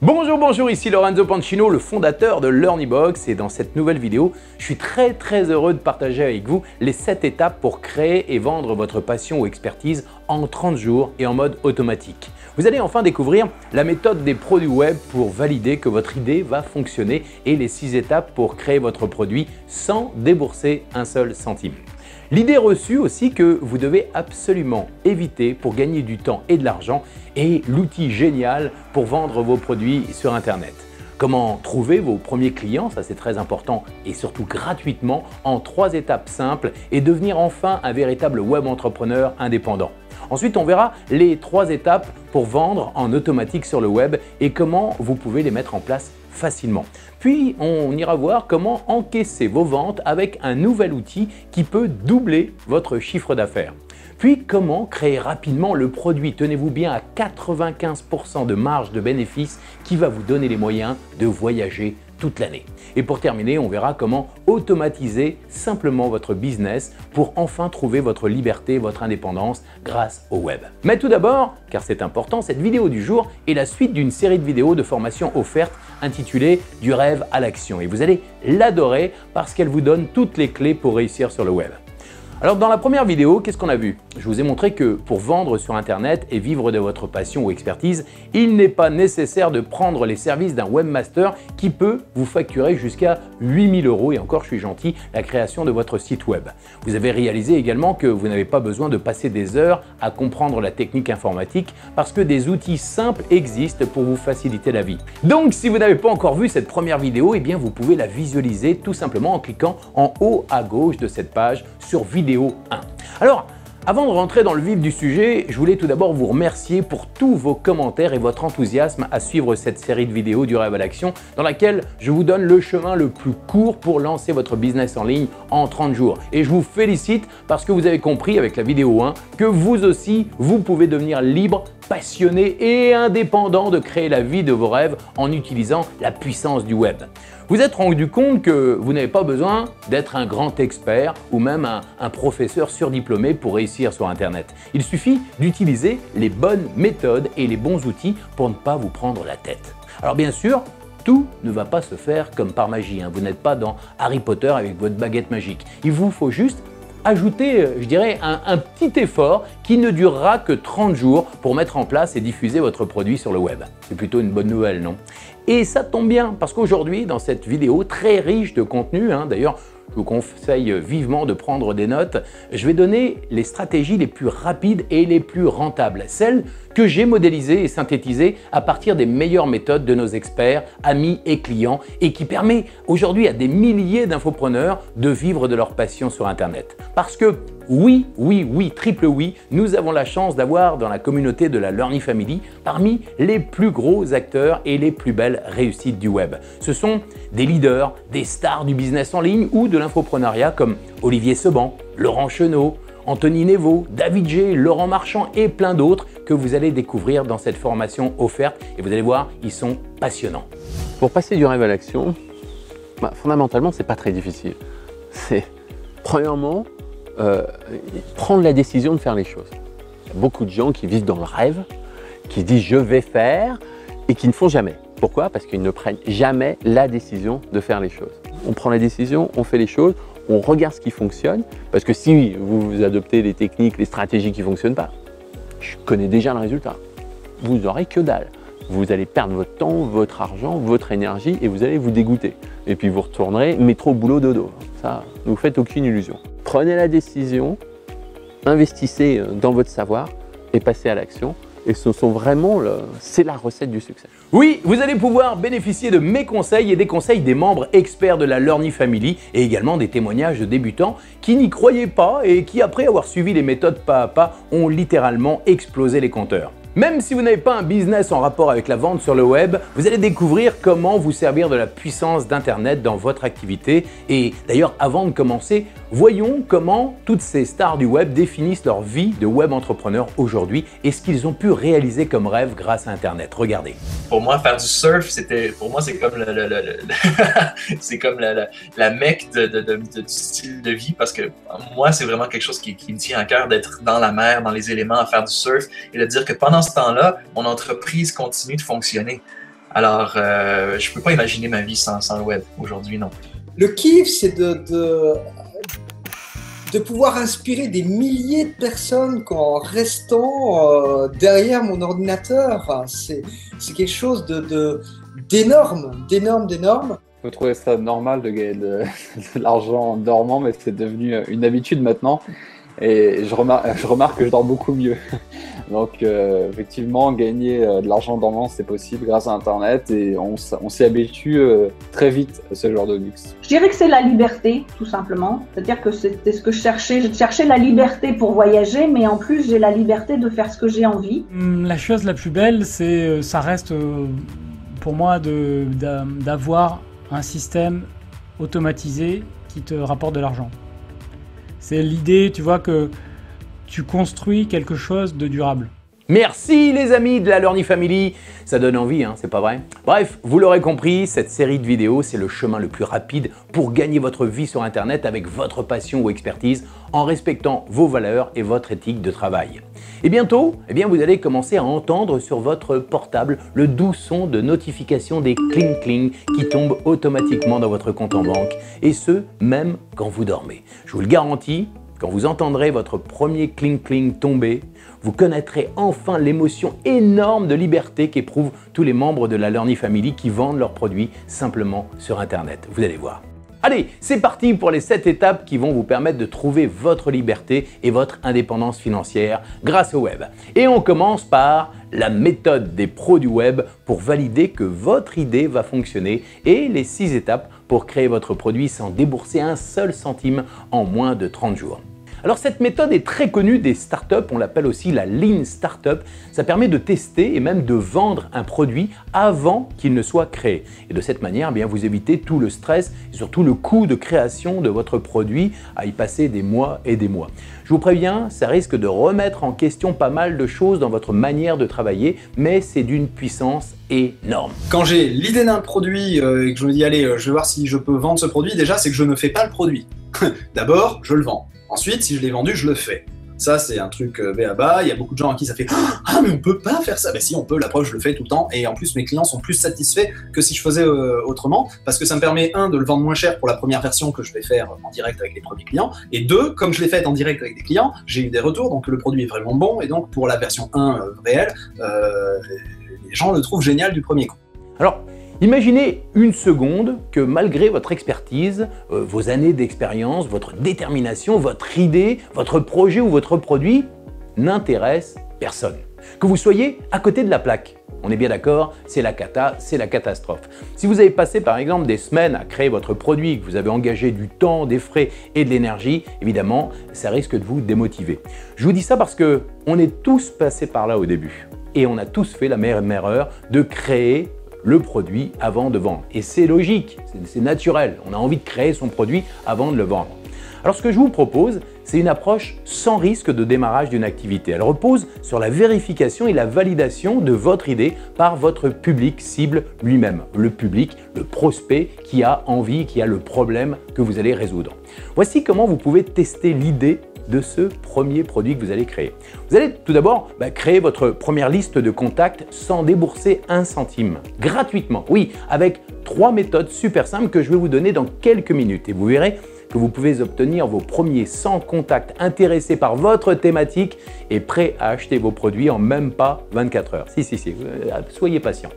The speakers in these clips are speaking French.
Bonjour, bonjour, ici Lorenzo Pancino, le fondateur de LearnyBox, et dans cette nouvelle vidéo, je suis très heureux de partager avec vous les 7 étapes pour créer et vendre votre passion ou expertise en 30 jours et en mode automatique. Vous allez enfin découvrir la méthode des pros du web pour valider que votre idée va fonctionner et les 6 étapes pour créer votre produit sans débourser un seul centime. L'idée reçue aussi que vous devez absolument éviter pour gagner du temps et de l'argent et l'outil génial pour vendre vos produits sur Internet. Comment trouver vos premiers clients, ça c'est très important, et surtout gratuitement en 3 étapes simples et devenir enfin un véritable web entrepreneur indépendant. Ensuite, on verra les 3 étapes pour vendre en automatique sur le web et comment vous pouvez les mettre en place facilement. Puis, on ira voir comment encaisser vos ventes avec un nouvel outil qui peut doubler votre chiffre d'affaires. Puis, comment créer rapidement le produit, tenez-vous bien, à 95% de marge de bénéfice qui va vous donner les moyens de voyager toute l'année. Et pour terminer, on verra comment automatiser simplement votre business pour enfin trouver votre liberté, votre indépendance grâce au web. Mais tout d'abord, car c'est important, cette vidéo du jour est la suite d'une série de vidéos de formation offerte intitulée « Du rêve à l'action » et vous allez l'adorer parce qu'elle vous donne toutes les clés pour réussir sur le web. Alors dans la première vidéo, qu'est-ce qu'on a vu? Je vous ai montré que pour vendre sur Internet et vivre de votre passion ou expertise, il n'est pas nécessaire de prendre les services d'un webmaster qui peut vous facturer jusqu'à 8 000 € et encore je suis gentil, la création de votre site web. Vous avez réalisé également que vous n'avez pas besoin de passer des heures à comprendre la technique informatique parce que des outils simples existent pour vous faciliter la vie. Donc si vous n'avez pas encore vu cette première vidéo, eh bien vous pouvez la visualiser tout simplement en cliquant en haut à gauche de cette page sur vidéo 1. Alors, avant de rentrer dans le vif du sujet, je voulais tout d'abord vous remercier pour tous vos commentaires et votre enthousiasme à suivre cette série de vidéos du rêve à l'action dans laquelle je vous donne le chemin le plus court pour lancer votre business en ligne en 30 jours. Et je vous félicite parce que vous avez compris avec la vidéo 1 que vous aussi, vous pouvez devenir libre, passionné et indépendant de créer la vie de vos rêves en utilisant la puissance du web. Vous êtes rendu compte que vous n'avez pas besoin d'être un grand expert ou même un professeur surdiplômé pour réussir sur Internet. Il suffit d'utiliser les bonnes méthodes et les bons outils pour ne pas vous prendre la tête. Alors bien sûr, tout ne va pas se faire comme par magie. Vous n'êtes pas dans Harry Potter avec votre baguette magique. Il vous faut juste ajouter, je dirais, un petit effort qui ne durera que 30 jours pour mettre en place et diffuser votre produit sur le web. C'est plutôt une bonne nouvelle, non? Et ça tombe bien parce qu'aujourd'hui, dans cette vidéo très riche de contenu, d'ailleurs, je vous conseille vivement de prendre des notes, je vais donner les stratégies les plus rapides et les plus rentables, celles que j'ai modélisées et synthétisées à partir des meilleures méthodes de nos experts, amis et clients et qui permet aujourd'hui à des milliers d'infopreneurs de vivre de leur passion sur Internet. Parce que oui, triple oui, nous avons la chance d'avoir dans la communauté de la Learny Family parmi les plus gros acteurs et les plus belles réussites du web. Ce sont des leaders, des stars du business en ligne ou de l'infoprenariat comme Olivier Seban, Laurent Chenot, Anthony Nevo, David G, Laurent Marchand et plein d'autres que vous allez découvrir dans cette formation offerte et vous allez voir, ils sont passionnants. Pour passer du rêve à l'action, fondamentalement, c'est pas très difficile. C'est premièrement prendre la décision de faire les choses. Il y a beaucoup de gens qui vivent dans le rêve, qui disent je vais faire et qui ne font jamais. Pourquoi? Parce qu'ils ne prennent jamais la décision de faire les choses. On prend la décision, on fait les choses, on regarde ce qui fonctionne, parce que si vous adoptez les techniques, les stratégies qui ne fonctionnent pas, je connais déjà le résultat. Vous n'aurez que dalle. Vous allez perdre votre temps, votre argent, votre énergie et vous allez vous dégoûter. Et puis vous retournerez métro, boulot, dodo. Ça, ne vous faites aucune illusion. Prenez la décision, investissez dans votre savoir et passez à l'action. Et ce sont vraiment, c'est la recette du succès. Oui, vous allez pouvoir bénéficier de mes conseils et des conseils des membres experts de la Learny Family et également des témoignages de débutants qui n'y croyaient pas et qui, après avoir suivi les méthodes pas à pas, ont littéralement explosé les compteurs. Même si vous n'avez pas un business en rapport avec la vente sur le web, vous allez découvrir comment vous servir de la puissance d'Internet dans votre activité. Et d'ailleurs, avant de commencer, voyons comment toutes ces stars du web définissent leur vie de web entrepreneur aujourd'hui et ce qu'ils ont pu réaliser comme rêve grâce à Internet. Regardez. Pour moi, faire du surf, pour moi, c'est comme c'est comme la mecque du style de vie parce que moi, c'est vraiment quelque chose qui me tient à cœur d'être dans la mer, dans les éléments, à faire du surf et de dire que pendant ce temps-là, mon entreprise continue de fonctionner. Alors, je peux pas imaginer ma vie sans le web aujourd'hui, non. Le kiff, c'est de pouvoir inspirer des milliers de personnes en restant derrière mon ordinateur. C'est quelque chose d'énorme. Je trouvais ça normal de gagner de l'argent en dormant, mais c'est devenu une habitude maintenant. Et je remarque que je dors beaucoup mieux. Donc effectivement, gagner de l'argent en dormant, c'est possible grâce à Internet et on s'y habitue très vite à ce genre de luxe. Je dirais que c'est la liberté, tout simplement. C'est-à-dire que c'était ce que je cherchais. Je cherchais la liberté pour voyager, mais en plus, j'ai la liberté de faire ce que j'ai envie. La chose la plus belle, ça reste pour moi d'avoir un système automatisé qui te rapporte de l'argent. C'est l'idée, tu vois, que tu construis quelque chose de durable. Merci les amis de la Learny Family, ça donne envie, hein, c'est pas vrai? Bref, vous l'aurez compris, cette série de vidéos, c'est le chemin le plus rapide pour gagner votre vie sur Internet avec votre passion ou expertise en respectant vos valeurs et votre éthique de travail. Et bientôt, vous allez commencer à entendre sur votre portable le doux son de notification des cling-cling qui tombent automatiquement dans votre compte en banque, et ce, même quand vous dormez. Je vous le garantis, quand vous entendrez votre premier cling-cling tomber, vous connaîtrez enfin l'émotion énorme de liberté qu'éprouvent tous les membres de la Learny Family qui vendent leurs produits simplement sur Internet. Vous allez voir. Allez, c'est parti pour les 7 étapes qui vont vous permettre de trouver votre liberté et votre indépendance financière grâce au web. Et on commence par la méthode des pros du web pour valider que votre idée va fonctionner et les 6 étapes pour créer votre produit sans débourser un seul centime en moins de 30 jours. Alors cette méthode est très connue des startups, on l'appelle aussi la Lean Startup. Ça permet de tester et même de vendre un produit avant qu'il ne soit créé. Et de cette manière, vous évitez tout le stress et surtout le coût de création de votre produit à y passer des mois et des mois. Je vous préviens, ça risque de remettre en question pas mal de choses dans votre manière de travailler, mais c'est d'une puissance énorme. Quand j'ai l'idée d'un produit et que je me dis allez, je vais voir si je peux vendre ce produit, déjà c'est que je ne fais pas le produit. D'abord, je le vends. Ensuite, si je l'ai vendu, je le fais. Ça, c'est un truc b.a.-ba. Il y a beaucoup de gens à qui ça fait « Ah, mais on peut pas faire ça !» Ben si, on peut. La preuve, je le fais tout le temps. Et en plus, mes clients sont plus satisfaits que si je faisais autrement. Parce que ça me permet, de le vendre moins cher pour la première version que je vais faire en direct avec les premiers clients. Et 2, comme je l'ai fait en direct avec des clients, j'ai eu des retours. Donc, le produit est vraiment bon. Et donc, pour la version 1 réelle, les gens le trouvent génial du premier coup. Alors, imaginez une seconde que malgré votre expertise, vos années d'expérience, votre détermination, votre idée, votre projet ou votre produit n'intéresse personne. Que vous soyez à côté de la plaque. On est bien d'accord, c'est la cata, c'est la catastrophe. Si vous avez passé par exemple des semaines à créer votre produit, que vous avez engagé du temps, des frais et de l'énergie, évidemment, ça risque de vous démotiver. Je vous dis ça parce que on est tous passés par là au début. Et on a tous fait la même erreur de créer le produit avant de vendre. Et c'est logique, c'est naturel. On a envie de créer son produit avant de le vendre. Alors ce que je vous propose, c'est une approche sans risque de démarrage d'une activité. Elle repose sur la vérification et la validation de votre idée par votre public cible lui-même. Le public, le prospect qui a envie, qui a le problème que vous allez résoudre. Voici comment vous pouvez tester l'idée de ce premier produit que vous allez créer. Vous allez tout d'abord créer votre première liste de contacts sans débourser un centime, gratuitement. Oui, avec 3 méthodes super simples que je vais vous donner dans quelques minutes. Et vous verrez que vous pouvez obtenir vos premiers 100 contacts intéressés par votre thématique et prêts à acheter vos produits en même pas 24 heures. Si, soyez patient.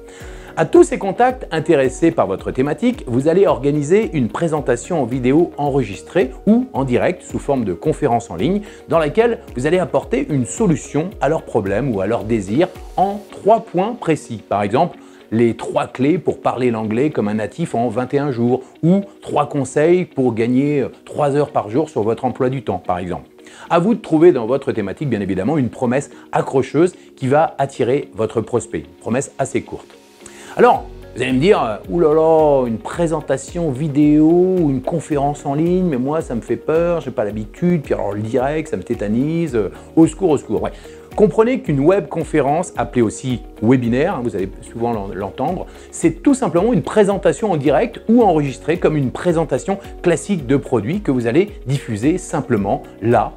À tous ces contacts intéressés par votre thématique, vous allez organiser une présentation en vidéo enregistrée ou en direct sous forme de conférence en ligne dans laquelle vous allez apporter une solution à leurs problèmes ou à leurs désirs en 3 points précis. Par exemple, les 3 clés pour parler l'anglais comme un natif en 21 jours ou 3 conseils pour gagner 3 heures par jour sur votre emploi du temps, par exemple. À vous de trouver dans votre thématique, bien évidemment, une promesse accrocheuse qui va attirer votre prospect. Une promesse assez courte. Alors, vous allez me dire, oulala, une présentation vidéo ou une conférence en ligne, mais moi ça me fait peur, j'ai pas l'habitude, puis alors le direct, ça me tétanise, au secours, au secours. Ouais. Comprenez qu'une webconférence, appelée aussi webinaire, vous allez souvent l'entendre, c'est tout simplement une présentation en direct ou enregistrée comme une présentation classique de produit que vous allez diffuser simplement là,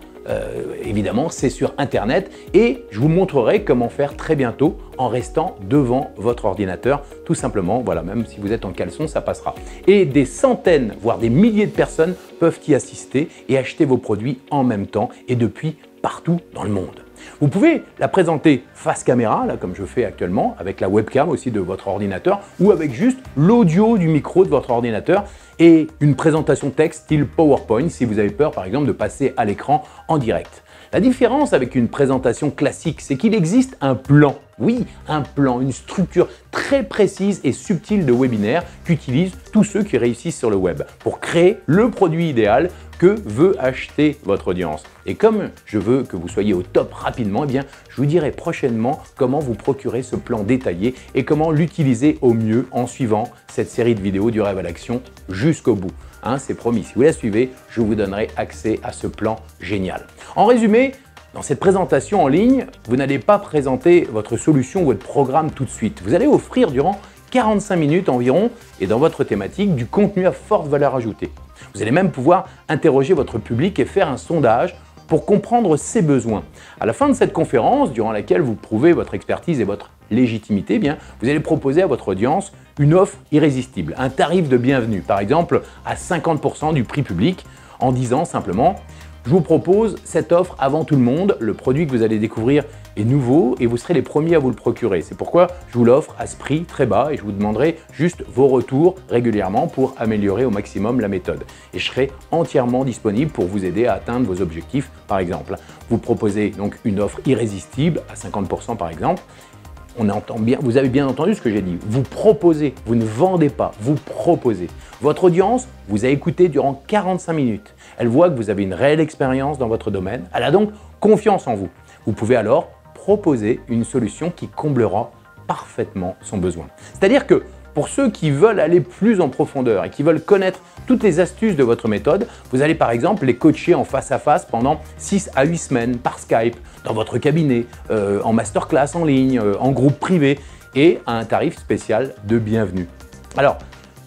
évidemment, c'est sur Internet et je vous montrerai comment faire très bientôt en restant devant votre ordinateur. Tout simplement, voilà, même si vous êtes en caleçon, ça passera. Et des centaines, voire des milliers de personnes peuvent y assister et acheter vos produits en même temps et depuis partout dans le monde. Vous pouvez la présenter face caméra, là, comme je fais actuellement, avec la webcam aussi de votre ordinateur ou avec juste l'audio du micro de votre ordinateur et une présentation texte style PowerPoint si vous avez peur par exemple de passer à l'écran en direct. La différence avec une présentation classique, c'est qu'il existe un plan. Oui, un plan, une structure très précise et subtile de webinaire qu'utilisent tous ceux qui réussissent sur le web pour créer le produit idéal que veut acheter votre audience. Et comme je veux que vous soyez au top rapidement, eh bien, je vous dirai prochainement comment vous procurer ce plan détaillé et comment l'utiliser au mieux en suivant cette série de vidéos du Rêve à l'action jusqu'au bout. Hein, c'est promis, si vous la suivez, je vous donnerai accès à ce plan génial. En résumé, dans cette présentation en ligne, vous n'allez pas présenter votre solution ou votre programme tout de suite. Vous allez offrir durant 45 minutes environ et dans votre thématique du contenu à forte valeur ajoutée. Vous allez même pouvoir interroger votre public et faire un sondage pour comprendre ses besoins. À la fin de cette conférence, durant laquelle vous prouvez votre expertise et votre légitimité, eh bien, vous allez proposer à votre audience une offre irrésistible, un tarif de bienvenue, par exemple à 50% du prix public, en disant simplement « Je vous propose cette offre avant tout le monde, le produit que vous allez découvrir est nouveau et vous serez les premiers à vous le procurer. C'est pourquoi je vous l'offre à ce prix très bas et je vous demanderai juste vos retours régulièrement pour améliorer au maximum la méthode. Et je serai entièrement disponible pour vous aider à atteindre vos objectifs, par exemple. Vous proposez donc une offre irrésistible à 50% par exemple. On entend bien, vous avez bien entendu ce que j'ai dit. Vous proposez, vous ne vendez pas, vous proposez. Votre audience vous a écouté durant 45 minutes. Elle voit que vous avez une réelle expérience dans votre domaine. Elle a donc confiance en vous. Vous pouvez alors proposer une solution qui comblera parfaitement son besoin. C'est-à-dire que pour ceux qui veulent aller plus en profondeur et qui veulent connaître toutes les astuces de votre méthode, vous allez par exemple les coacher en face à face pendant 6 à 8 semaines par Skype, dans votre cabinet, en masterclass en ligne, en groupe privé et à un tarif spécial de bienvenue. Alors,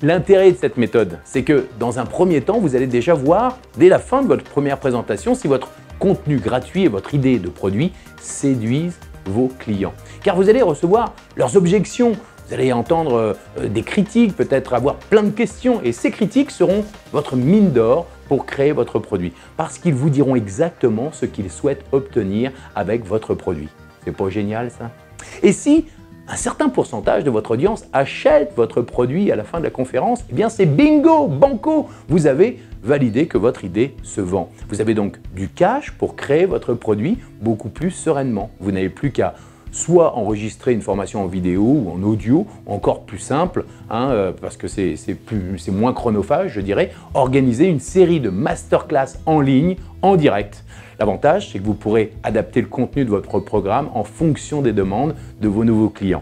l'intérêt de cette méthode, c'est que dans un premier temps, vous allez déjà voir dès la fin de votre première présentation si votre contenu gratuit et votre idée de produit séduisent vos clients. Car vous allez recevoir leurs objections, vous allez entendre des critiques, peut-être avoir plein de questions et ces critiques seront votre mine d'or pour créer votre produit parce qu'ils vous diront exactement ce qu'ils souhaitent obtenir avec votre produit. C'est pas génial ça? Et si un certain pourcentage de votre audience achète votre produit à la fin de la conférence, eh bien c'est bingo, banco, vous avez validé que votre idée se vend. Vous avez donc du cash pour créer votre produit beaucoup plus sereinement. Vous n'avez plus qu'à soit enregistrer une formation en vidéo ou en audio, encore plus simple, parce que c'est moins chronophage, je dirais, organiser une série de masterclass en ligne, en direct. L'avantage, c'est que vous pourrez adapter le contenu de votre programme en fonction des demandes de vos nouveaux clients.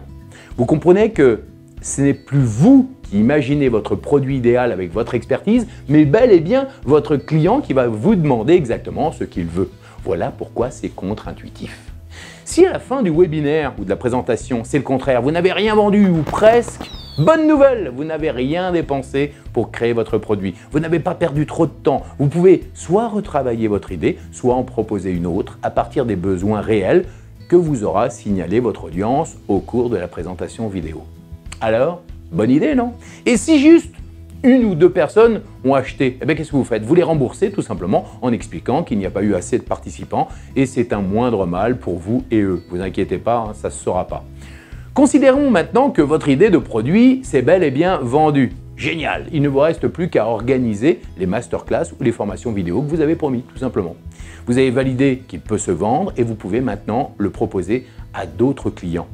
Vous comprenez que ce n'est plus vous qui imaginez votre produit idéal avec votre expertise, mais bel et bien votre client qui va vous demander exactement ce qu'il veut. Voilà pourquoi c'est contre-intuitif. Si à la fin du webinaire ou de la présentation, c'est le contraire, vous n'avez rien vendu ou presque, bonne nouvelle, vous n'avez rien dépensé pour créer votre produit. Vous n'avez pas perdu trop de temps. Vous pouvez soit retravailler votre idée, soit en proposer une autre à partir des besoins réels que vous aura signalé votre audience au cours de la présentation vidéo. Alors, bonne idée, non? Et si juste une ou deux personnes ont acheté, eh bien, qu'est-ce que vous faites? Vous les remboursez tout simplement en expliquant qu'il n'y a pas eu assez de participants et c'est un moindre mal pour vous et eux. Vous inquiétez pas, ça ne se saura pas. Considérons maintenant que votre idée de produit s'est bel et bien vendue. Génial! Il ne vous reste plus qu'à organiser les masterclass ou les formations vidéo que vous avez promis, tout simplement. Vous avez validé qu'il peut se vendre et vous pouvez maintenant le proposer à d'autres clients.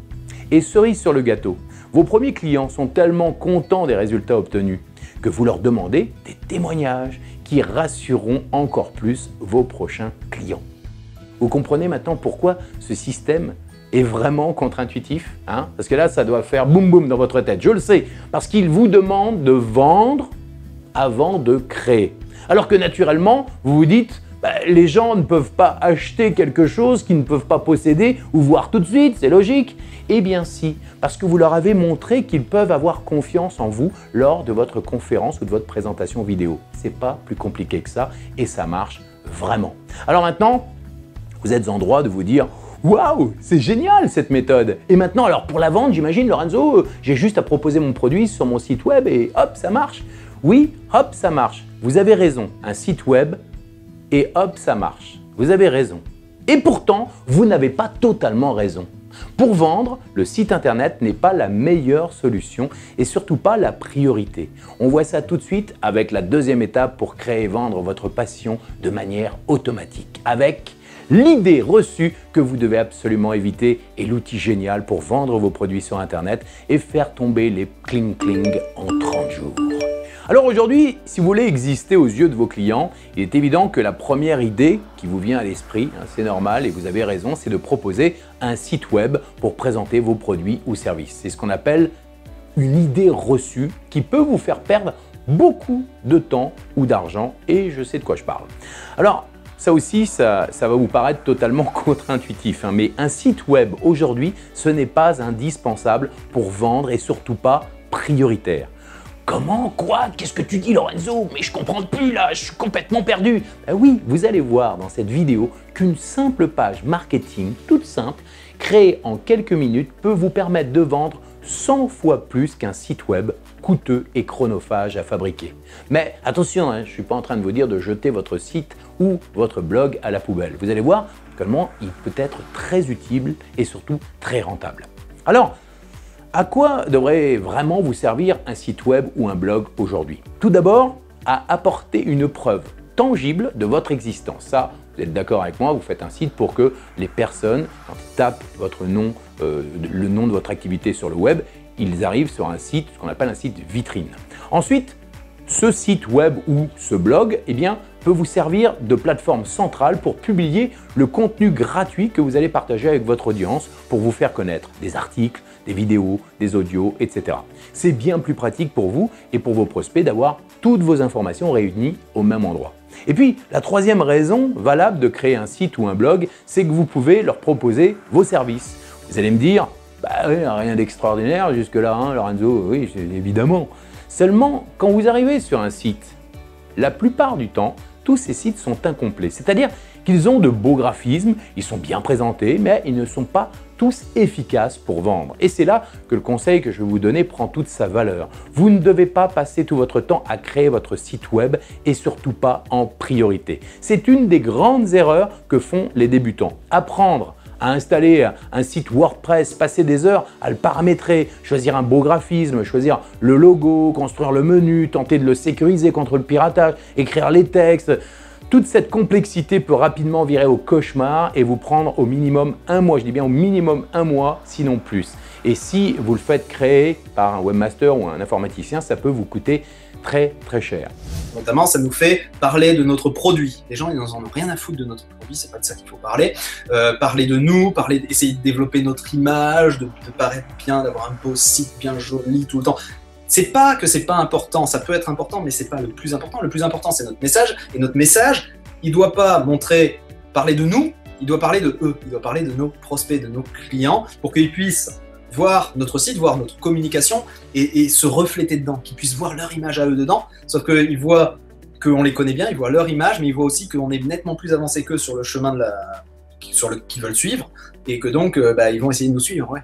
Et cerise sur le gâteau, vos premiers clients sont tellement contents des résultats obtenus que vous leur demandez des témoignages qui rassureront encore plus vos prochains clients. Vous comprenez maintenant pourquoi ce système est vraiment contre-intuitif, Parce que là, ça doit faire boum boum dans votre tête, je le sais, parce qu'il vous demande de vendre avant de créer. Alors que naturellement, vous vous dites, les gens ne peuvent pas acheter quelque chose qu'ils ne peuvent pas posséder ou voir tout de suite, c'est logique. Eh bien si, parce que vous leur avez montré qu'ils peuvent avoir confiance en vous lors de votre conférence ou de votre présentation vidéo. C'est pas plus compliqué que ça et ça marche vraiment. Alors maintenant, vous êtes en droit de vous dire « Waouh, c'est génial cette méthode !» Et maintenant, alors pour la vente, j'imagine, Lorenzo, j'ai juste à proposer mon produit sur mon site web et hop, ça marche. Oui, hop, ça marche. Vous avez raison, un site web et hop, ça marche. Vous avez raison. Et pourtant, vous n'avez pas totalement raison. Pour vendre, le site internet n'est pas la meilleure solution et surtout pas la priorité. On voit ça tout de suite avec la deuxième étape pour créer et vendre votre passion de manière automatique. Avec l'idée reçue que vous devez absolument éviter et l'outil génial pour vendre vos produits sur internet et faire tomber les cling-cling en 30 jours. Alors aujourd'hui, si vous voulez exister aux yeux de vos clients, il est évident que la première idée qui vous vient à l'esprit, c'est normal et vous avez raison, c'est de proposer un site web pour présenter vos produits ou services. C'est ce qu'on appelle une idée reçue qui peut vous faire perdre beaucoup de temps ou d'argent et je sais de quoi je parle. Alors, ça aussi, ça va vous paraître totalement contre-intuitif, mais un site web aujourd'hui, ce n'est pas indispensable pour vendre et surtout pas prioritaire. Comment? Quoi? Qu'est-ce que tu dis, Lorenzo? Mais je comprends plus là, je suis complètement perdu. Ben oui, vous allez voir dans cette vidéo qu'une simple page marketing, toute simple, créée en quelques minutes, peut vous permettre de vendre 100 fois plus qu'un site web coûteux et chronophage à fabriquer. Mais attention, je ne suis pas en train de vous dire de jeter votre site ou votre blog à la poubelle. Vous allez voir comment il peut être très utile et surtout très rentable. Alors, à quoi devrait vraiment vous servir un site web ou un blog aujourd'hui? Tout d'abord, à apporter une preuve tangible de votre existence. Ça, vous êtes d'accord avec moi, vous faites un site pour que les personnes, quand ils tapent votre nom, le nom de votre activité sur le web, ils arrivent sur un site, ce qu'on appelle un site vitrine. Ensuite, ce site web ou ce blog, peut vous servir de plateforme centrale pour publier le contenu gratuit que vous allez partager avec votre audience pour vous faire connaître des articles, des vidéos, des audios, etc. C'est bien plus pratique pour vous et pour vos prospects d'avoir toutes vos informations réunies au même endroit. Et puis, la troisième raison valable de créer un site ou un blog, c'est que vous pouvez leur proposer vos services. Vous allez me dire, rien d'extraordinaire jusque-là, Lorenzo, oui, évidemment. Seulement, quand vous arrivez sur un site, la plupart du temps, tous ces sites sont incomplets. C'est-à-dire qu'ils ont de beaux graphismes, ils sont bien présentés, mais ils ne sont pas tous efficaces pour vendre. Et c'est là que le conseil que je vais vous donner prend toute sa valeur. Vous ne devez pas passer tout votre temps à créer votre site web et surtout pas en priorité. C'est une des grandes erreurs que font les débutants. Apprendre à installer un site WordPress, passer des heures à le paramétrer, choisir un beau graphisme, choisir le logo, construire le menu, tenter de le sécuriser contre le piratage, écrire les textes. Toute cette complexité peut rapidement virer au cauchemar et vous prendre au minimum un mois, je dis bien au minimum un mois, sinon plus. Et si vous le faites créer par un webmaster ou un informaticien, ça peut vous coûter très très cher. Notamment, ça nous fait parler de notre produit. Les gens, ils n'en ont rien à foutre de notre produit, c'est pas de ça qu'il faut parler. Parler de nous, essayer de développer notre image, de paraître bien, d'avoir un beau site bien joli tout le temps. C'est pas que c'est pas important, ça peut être important, mais c'est pas le plus important. Le plus important, c'est notre message. Et notre message, il doit pas parler de nous, il doit parler de eux. Il doit parler de nos prospects, de nos clients, pour qu'ils puissent voir notre site, voir notre communication et se refléter dedans, qu'ils puissent voir leur image à eux dedans. Sauf qu'ils voient qu'on les connaît bien, ils voient leur image, mais ils voient aussi qu'on est nettement plus avancé qu'eux sur le chemin qu'ils veulent suivre, et que donc ils vont essayer de nous suivre. Ouais.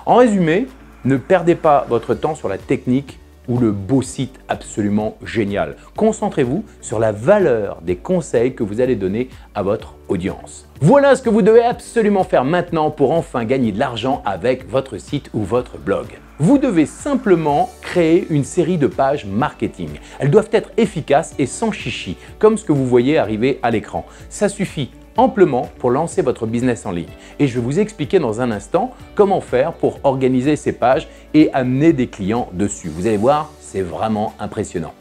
En résumé, ne perdez pas votre temps sur la technique ou le beau site absolument génial. Concentrez-vous sur la valeur des conseils que vous allez donner à votre audience. Voilà ce que vous devez absolument faire maintenant pour enfin gagner de l'argent avec votre site ou votre blog. Vous devez simplement créer une série de pages marketing. Elles doivent être efficaces et sans chichi, comme ce que vous voyez arriver à l'écran. Ça suffit amplement pour lancer votre business en ligne. Et je vais vous expliquer dans un instant comment faire pour organiser ces pages et amener des clients dessus. Vous allez voir, c'est vraiment impressionnant.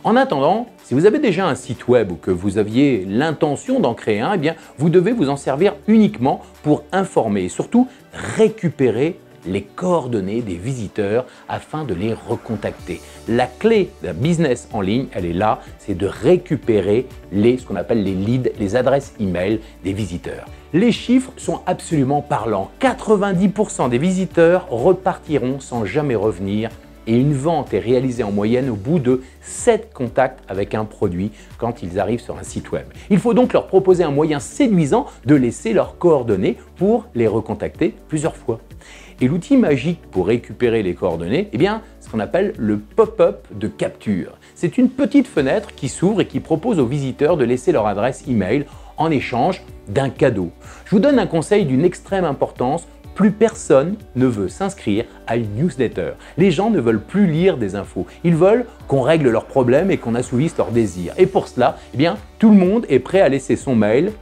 En attendant, si vous avez déjà un site web ou que vous aviez l'intention d'en créer un, vous devez vous en servir uniquement pour informer et surtout récupérer les coordonnées des visiteurs afin de les recontacter. La clé d'un business en ligne, elle est là, c'est de récupérer ce qu'on appelle les leads, les adresses email des visiteurs. Les chiffres sont absolument parlants. 90% des visiteurs repartiront sans jamais revenir et une vente est réalisée en moyenne au bout de 7 contacts avec un produit quand ils arrivent sur un site web. Il faut donc leur proposer un moyen séduisant de laisser leurs coordonnées pour les recontacter plusieurs fois. Et l'outil magique pour récupérer les coordonnées, eh bien, ce qu'on appelle le pop-up de capture. C'est une petite fenêtre qui s'ouvre et qui propose aux visiteurs de laisser leur adresse email en échange d'un cadeau. Je vous donne un conseil d'une extrême importance. Plus personne ne veut s'inscrire à une newsletter. Les gens ne veulent plus lire des infos. Ils veulent qu'on règle leurs problèmes et qu'on assouvisse leurs désirs. Et pour cela, eh bien, tout le monde est prêt à laisser son mail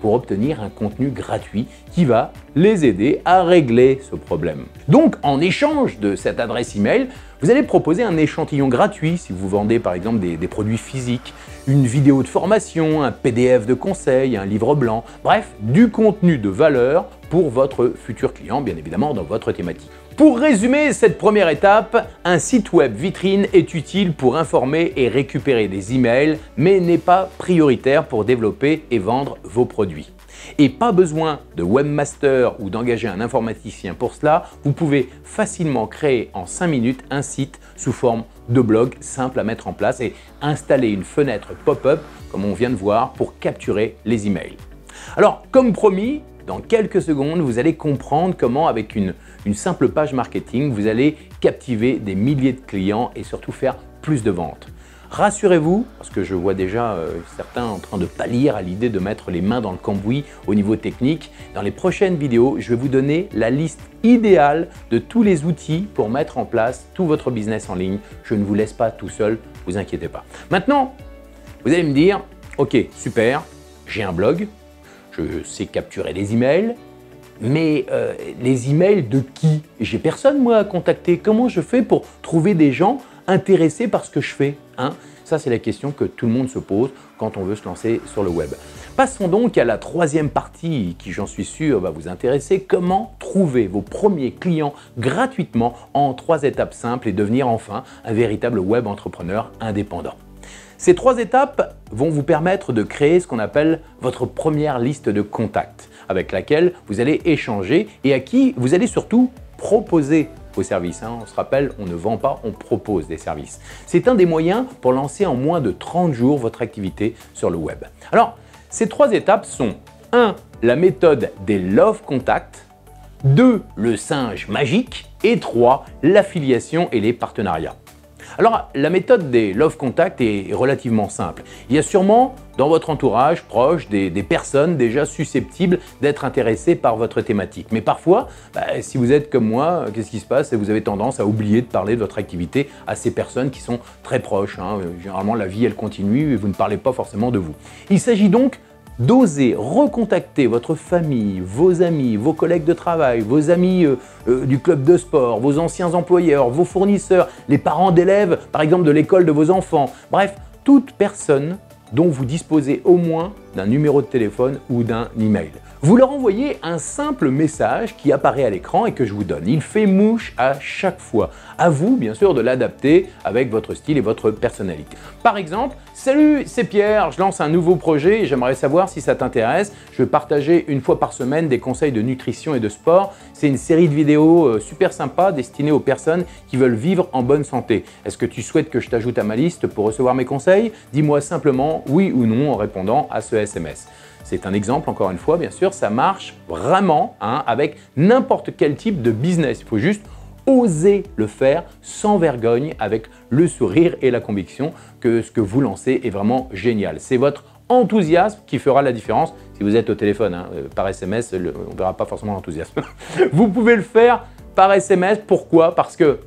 pour obtenir un contenu gratuit qui va les aider à régler ce problème. Donc, en échange de cette adresse email, vous allez proposer un échantillon gratuit si vous vendez par exemple des produits physiques, une vidéo de formation, un PDF de conseils, un livre blanc, bref, du contenu de valeur pour votre futur client, bien évidemment dans votre thématique. Pour résumer cette première étape, un site web vitrine est utile pour informer et récupérer des emails, mais n'est pas prioritaire pour développer et vendre vos produits. Et pas besoin de webmaster ou d'engager un informaticien pour cela, vous pouvez facilement créer en 5 minutes un site sous forme de blog simple à mettre en place et installer une fenêtre pop-up comme on vient de voir pour capturer les emails. Alors comme promis, dans quelques secondes, vous allez comprendre comment avec une simple page marketing, vous allez captiver des milliers de clients et surtout faire plus de ventes. Rassurez-vous, parce que je vois déjà certains en train de pâlir à l'idée de mettre les mains dans le cambouis au niveau technique. Dans les prochaines vidéos, je vais vous donner la liste idéale de tous les outils pour mettre en place tout votre business en ligne. Je ne vous laisse pas tout seul, vous inquiétez pas. Maintenant, vous allez me dire, ok, super, j'ai un blog, je sais capturer des emails, mais les emails de qui? J'ai personne moi à contacter. Comment je fais pour trouver des gens intéressés par ce que je fais, hein? Ça, c'est la question que tout le monde se pose quand on veut se lancer sur le web. Passons donc à la troisième partie qui, j'en suis sûr, va vous intéresser. Comment trouver vos premiers clients gratuitement en 3 étapes simples et devenir enfin un véritable web entrepreneur indépendant. Ces 3 étapes vont vous permettre de créer ce qu'on appelle votre première liste de contacts avec laquelle vous allez échanger et à qui vous allez surtout proposer vos services. On se rappelle, on ne vend pas, on propose des services. C'est un des moyens pour lancer en moins de 30 jours votre activité sur le web. Alors, ces 3 étapes sont 1. La méthode des Love Contacts, 2. Le singe magique et 3. L'affiliation et les partenariats. Alors, la méthode des Love Contacts est relativement simple. Il y a sûrement dans votre entourage proche des personnes déjà susceptibles d'être intéressées par votre thématique. Mais parfois, si vous êtes comme moi, qu'est-ce qui se passe? Vous avez tendance à oublier de parler de votre activité à ces personnes qui sont très proches. Généralement, la vie, elle continue et vous ne parlez pas forcément de vous. Il s'agit donc d'oser recontacter votre famille, vos amis, vos collègues de travail, vos amis du club de sport, vos anciens employeurs, vos fournisseurs, les parents d'élèves, par exemple de l'école de vos enfants. Bref, toute personne dont vous disposez au moins d'un numéro de téléphone ou d'un email. Vous leur envoyez un simple message qui apparaît à l'écran et que je vous donne. Il fait mouche à chaque fois. À vous, bien sûr, de l'adapter avec votre style et votre personnalité. Par exemple, salut, c'est Pierre, je lance un nouveau projet et j'aimerais savoir si ça t'intéresse. Je vais partager une fois par semaine des conseils de nutrition et de sport. C'est une série de vidéos super sympa destinée aux personnes qui veulent vivre en bonne santé. Est-ce que tu souhaites que je t'ajoute à ma liste pour recevoir mes conseils? Dis-moi simplement oui ou non en répondant à ce SMS. C'est un exemple, encore une fois, bien sûr, ça marche vraiment avec n'importe quel type de business. Il faut juste oser le faire sans vergogne, avec le sourire et la conviction que ce que vous lancez est vraiment génial. C'est votre enthousiasme qui fera la différence. Si vous êtes au téléphone, par SMS, on ne verra pas forcément l'enthousiasme. Vous pouvez le faire par SMS. Pourquoi? Parce qu'il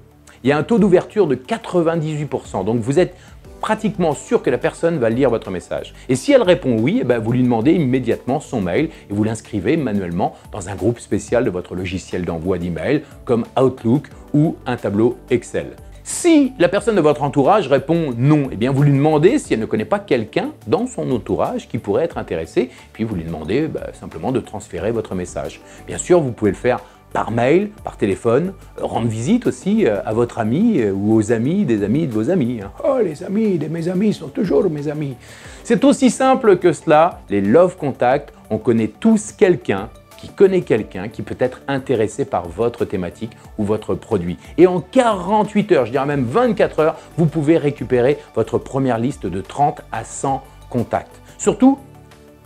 y a un taux d'ouverture de 98%. Donc vous êtes pratiquement sûr que la personne va lire votre message. Et si elle répond oui, vous lui demandez immédiatement son mail et vous l'inscrivez manuellement dans un groupe spécial de votre logiciel d'envoi d'email comme Outlook ou un tableau Excel. Si la personne de votre entourage répond non, vous lui demandez si elle ne connaît pas quelqu'un dans son entourage qui pourrait être intéressé, puis vous lui demandez simplement de transférer votre message. Bien sûr, vous pouvez le faire par mail, par téléphone, rendre visite aussi à votre ami ou aux amis des amis de vos amis. Oh, les amis de mes amis sont toujours mes amis. C'est aussi simple que cela, les Love Contacts, on connaît tous quelqu'un qui connaît quelqu'un qui peut être intéressé par votre thématique ou votre produit. Et en 48 heures, je dirais même 24 heures, vous pouvez récupérer votre première liste de 30 à 100 contacts. Surtout,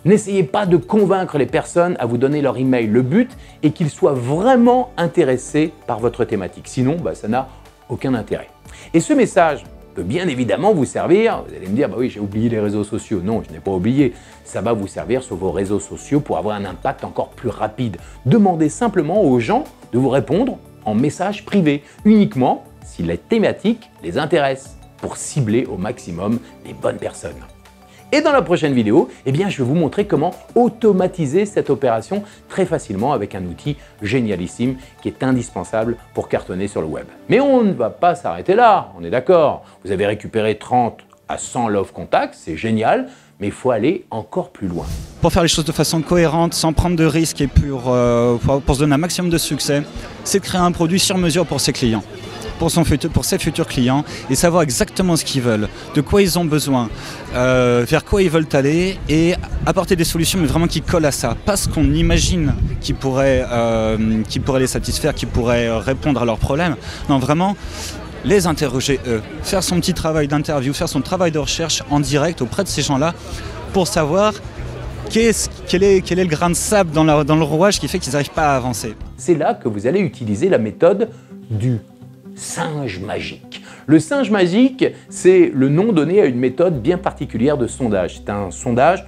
n'essayez pas de convaincre les personnes à vous donner leur email. Le but est qu'ils soient vraiment intéressés par votre thématique. Sinon, ça n'a aucun intérêt. Et ce message peut bien évidemment vous servir. Vous allez me dire, oui, j'ai oublié les réseaux sociaux. Non, je n'ai pas oublié. Ça va vous servir sur vos réseaux sociaux pour avoir un impact encore plus rapide. Demandez simplement aux gens de vous répondre en message privé, uniquement si la thématique les intéresse, pour cibler au maximum les bonnes personnes. Et dans la prochaine vidéo, je vais vous montrer comment automatiser cette opération très facilement avec un outil génialissime qui est indispensable pour cartonner sur le web. Mais on ne va pas s'arrêter là, on est d'accord. Vous avez récupéré 30 à 100 love contacts, c'est génial, mais il faut aller encore plus loin. Pour faire les choses de façon cohérente, sans prendre de risques et pour se donner un maximum de succès, c'est de créer un produit sur mesure pour ses clients. Pour ses futurs clients et savoir exactement ce qu'ils veulent, de quoi ils ont besoin, vers quoi ils veulent aller et apporter des solutions mais vraiment qui collent à ça. Pas ce qu'on imagine qui pourrait les satisfaire, qui pourrait répondre à leurs problèmes. Non, vraiment les interroger eux, faire son petit travail d'interview, faire son travail de recherche en direct auprès de ces gens-là pour savoir quel est le grain de sable dans le rouage qui fait qu'ils n'arrivent pas à avancer. C'est là que vous allez utiliser la méthode du singe magique. Le singe magique, c'est le nom donné à une méthode bien particulière de sondage. C'est un sondage,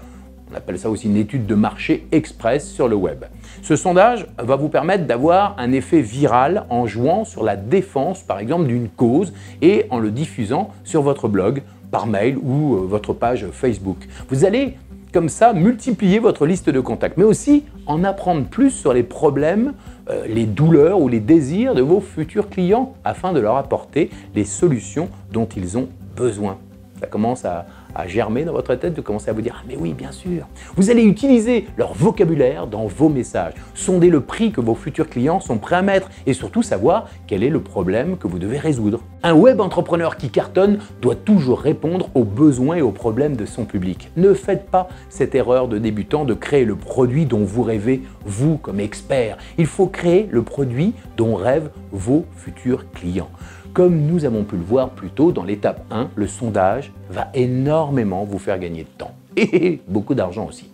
on appelle ça aussi une étude de marché express sur le web. Ce sondage va vous permettre d'avoir un effet viral en jouant sur la défense, par exemple, d'une cause et en le diffusant sur votre blog, par mail ou votre page Facebook. Vous allez comme ça multiplier votre liste de contacts, mais aussi en apprendre plus sur les problèmes, les douleurs ou les désirs de vos futurs clients afin de leur apporter les solutions dont ils ont besoin. Ça commence à germer dans votre tête, vous commencez à vous dire « Ah mais oui, bien sûr !» Vous allez utiliser leur vocabulaire dans vos messages, sonder le prix que vos futurs clients sont prêts à mettre et surtout savoir quel est le problème que vous devez résoudre. Un web entrepreneur qui cartonne doit toujours répondre aux besoins et aux problèmes de son public. Ne faites pas cette erreur de débutant de créer le produit dont vous rêvez, vous comme expert. Il faut créer le produit dont rêvent vos futurs clients. Comme nous avons pu le voir plus tôt dans l'étape 1, le sondage va énormément vous faire gagner de temps et beaucoup d'argent aussi.